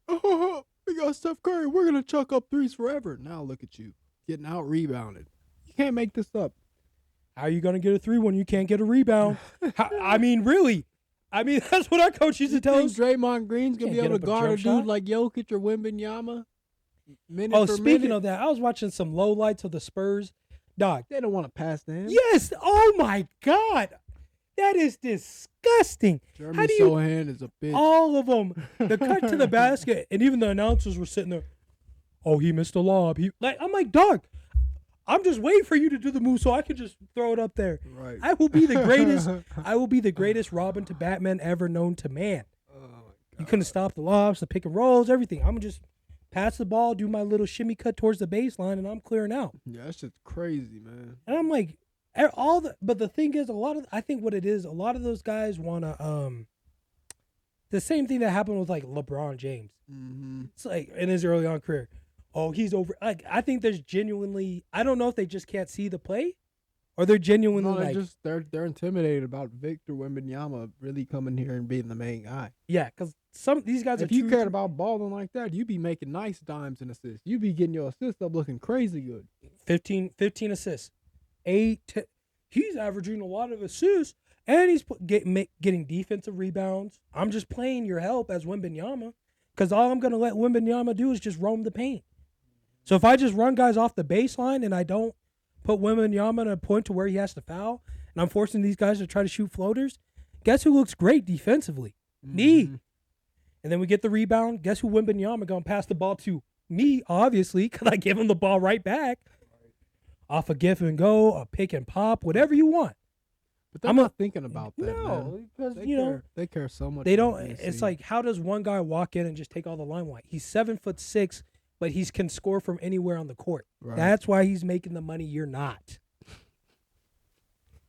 Oh, we got Steph Curry. We're going to chuck up threes forever. Now look at you, getting out-rebounded. You can't make this up. How are you going to get a three when you can't get a rebound? I mean, really? I mean, that's what our coach used to tell us. Draymond Green's going to be able to guard a dude like Jokic or Wembanyama? Speaking of that, I was watching some lowlights of the Spurs. Dog. They don't want to pass to him. Yes. Oh, my God. That is disgusting. Jeremy Sohan is a bitch. All of them. The cut to the basket, and even the announcers were sitting there. Oh, he missed a lob. I'm like, dog, I'm just waiting for you to do the move so I can just throw it up there. Right. I will be the greatest. I will be the greatest Robin to Batman ever known to man. Oh, my God. You couldn't stop the lobs, the pick and rolls, everything. I'm just pass the ball, do my little shimmy cut towards the baseline, and I'm clearing out. Yeah, that's just crazy, man. And I'm like, but the thing is, I think what it is, a lot of those guys want to, the same thing that happened with like LeBron James. Mm-hmm. It's like in his early on career. Oh, he's over. Like, I think there's genuinely, I don't know if they just can't see the play or they're genuinely they're intimidated about Victor Wembanyama really coming here and being the main guy. Yeah, because these guys if you cared about balling like that, you'd be making nice dimes and assists. You'd be getting your assists up looking crazy good. 15 assists. 8, 10. He's averaging a lot of assists, and he's getting defensive rebounds. I'm just playing your help as Wembanyama because all I'm going to let Wembanyama do is just roam the paint. So if I just run guys off the baseline and I don't put Wembanyama in a point to where he has to foul, and I'm forcing these guys to try to shoot floaters, guess who looks great defensively? Mm-hmm. Me. And then we get the rebound. Guess who Wembanyama going to pass the ball to? Me, obviously, because I give him the ball right back. Off a give and go, a pick and pop, whatever you want. But they're not thinking about that, no, because, they care so much. They don't. It's like, how does one guy walk in and just take all the limelight? He's 7'6", but he can score from anywhere on the court. Right. That's why he's making the money you're not.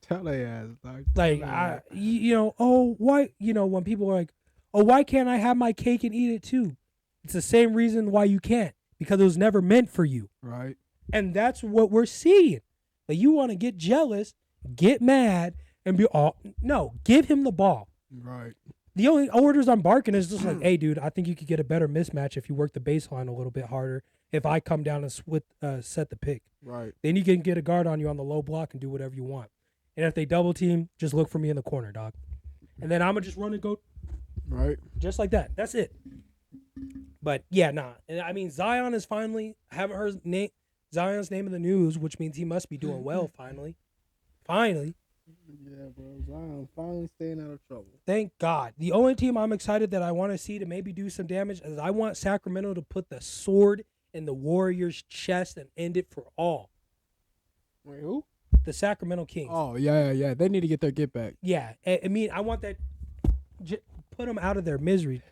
Tell they ass, dog. Like, why, when people are like, oh, why can't I have my cake and eat it too? It's the same reason why you can't, because it was never meant for you. Right. And that's what we're seeing. Like, you want to get jealous, get mad, and be no, give him the ball. Right. The only orders I'm barking is just like, hey, dude, I think you could get a better mismatch if you work the baseline a little bit harder. If I come down and set the pick. Right. Then you can get a guard on you on the low block and do whatever you want. And if they double team, just look for me in the corner, dog. And then I'm going to just run and go. Right. Just like that. That's it. But, yeah, nah. I mean, Zion is finally, I haven't heard Zion's name in the news, which means he must be doing well finally. Finally. Yeah, bro. Zion finally staying out of trouble. Thank God. The only team I'm excited that I want to see to maybe do some damage is I want Sacramento to put the sword in the Warriors' chest and end it for all. Wait, who? The Sacramento Kings. Oh, yeah. They need to get their get back. Yeah. I mean, I want that. Put them out of their misery.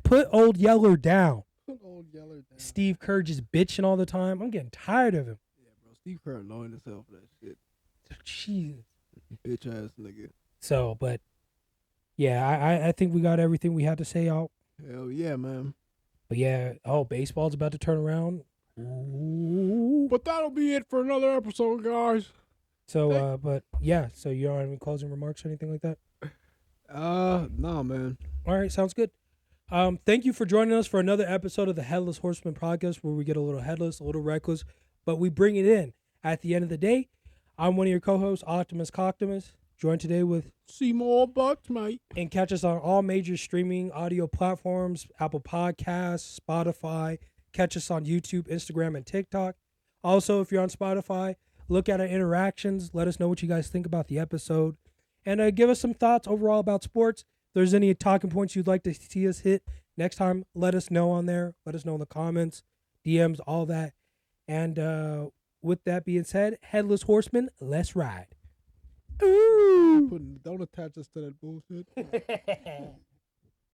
Put Old Yeller down. Put Old Yeller down. Steve Kerr just bitching all the time. I'm getting tired of him. Yeah, bro. Steve Kerr annoying himself for that shit. Jesus. Bitch ass nigga. So, but yeah, I think we got everything we had to say out. Hell yeah, man. But yeah, baseball's about to turn around. Ooh. But that'll be it for another episode, guys. So, but yeah, so you don't have any closing remarks or anything like that? No, man. All right, sounds good. Thank you for joining us for another episode of the Headless Horsemen Podcast, where we get a little headless, a little reckless, but we bring it in. At the end of the day, I'm one of your co-hosts, Optimus Coctimus, joined today with Seymour Butts, mate. And catch us on all major streaming audio platforms, Apple Podcasts, Spotify. Catch us on YouTube, Instagram, and TikTok. Also, if you're on Spotify, look at our interactions. Let us know what you guys think about the episode. And give us some thoughts overall about sports. If there's any talking points you'd like to see us hit next time, let us know on there. Let us know in the comments, DMs, all that. And with that being said, Headless Horseman, let's ride. Ooh. Don't attach us to that bullshit.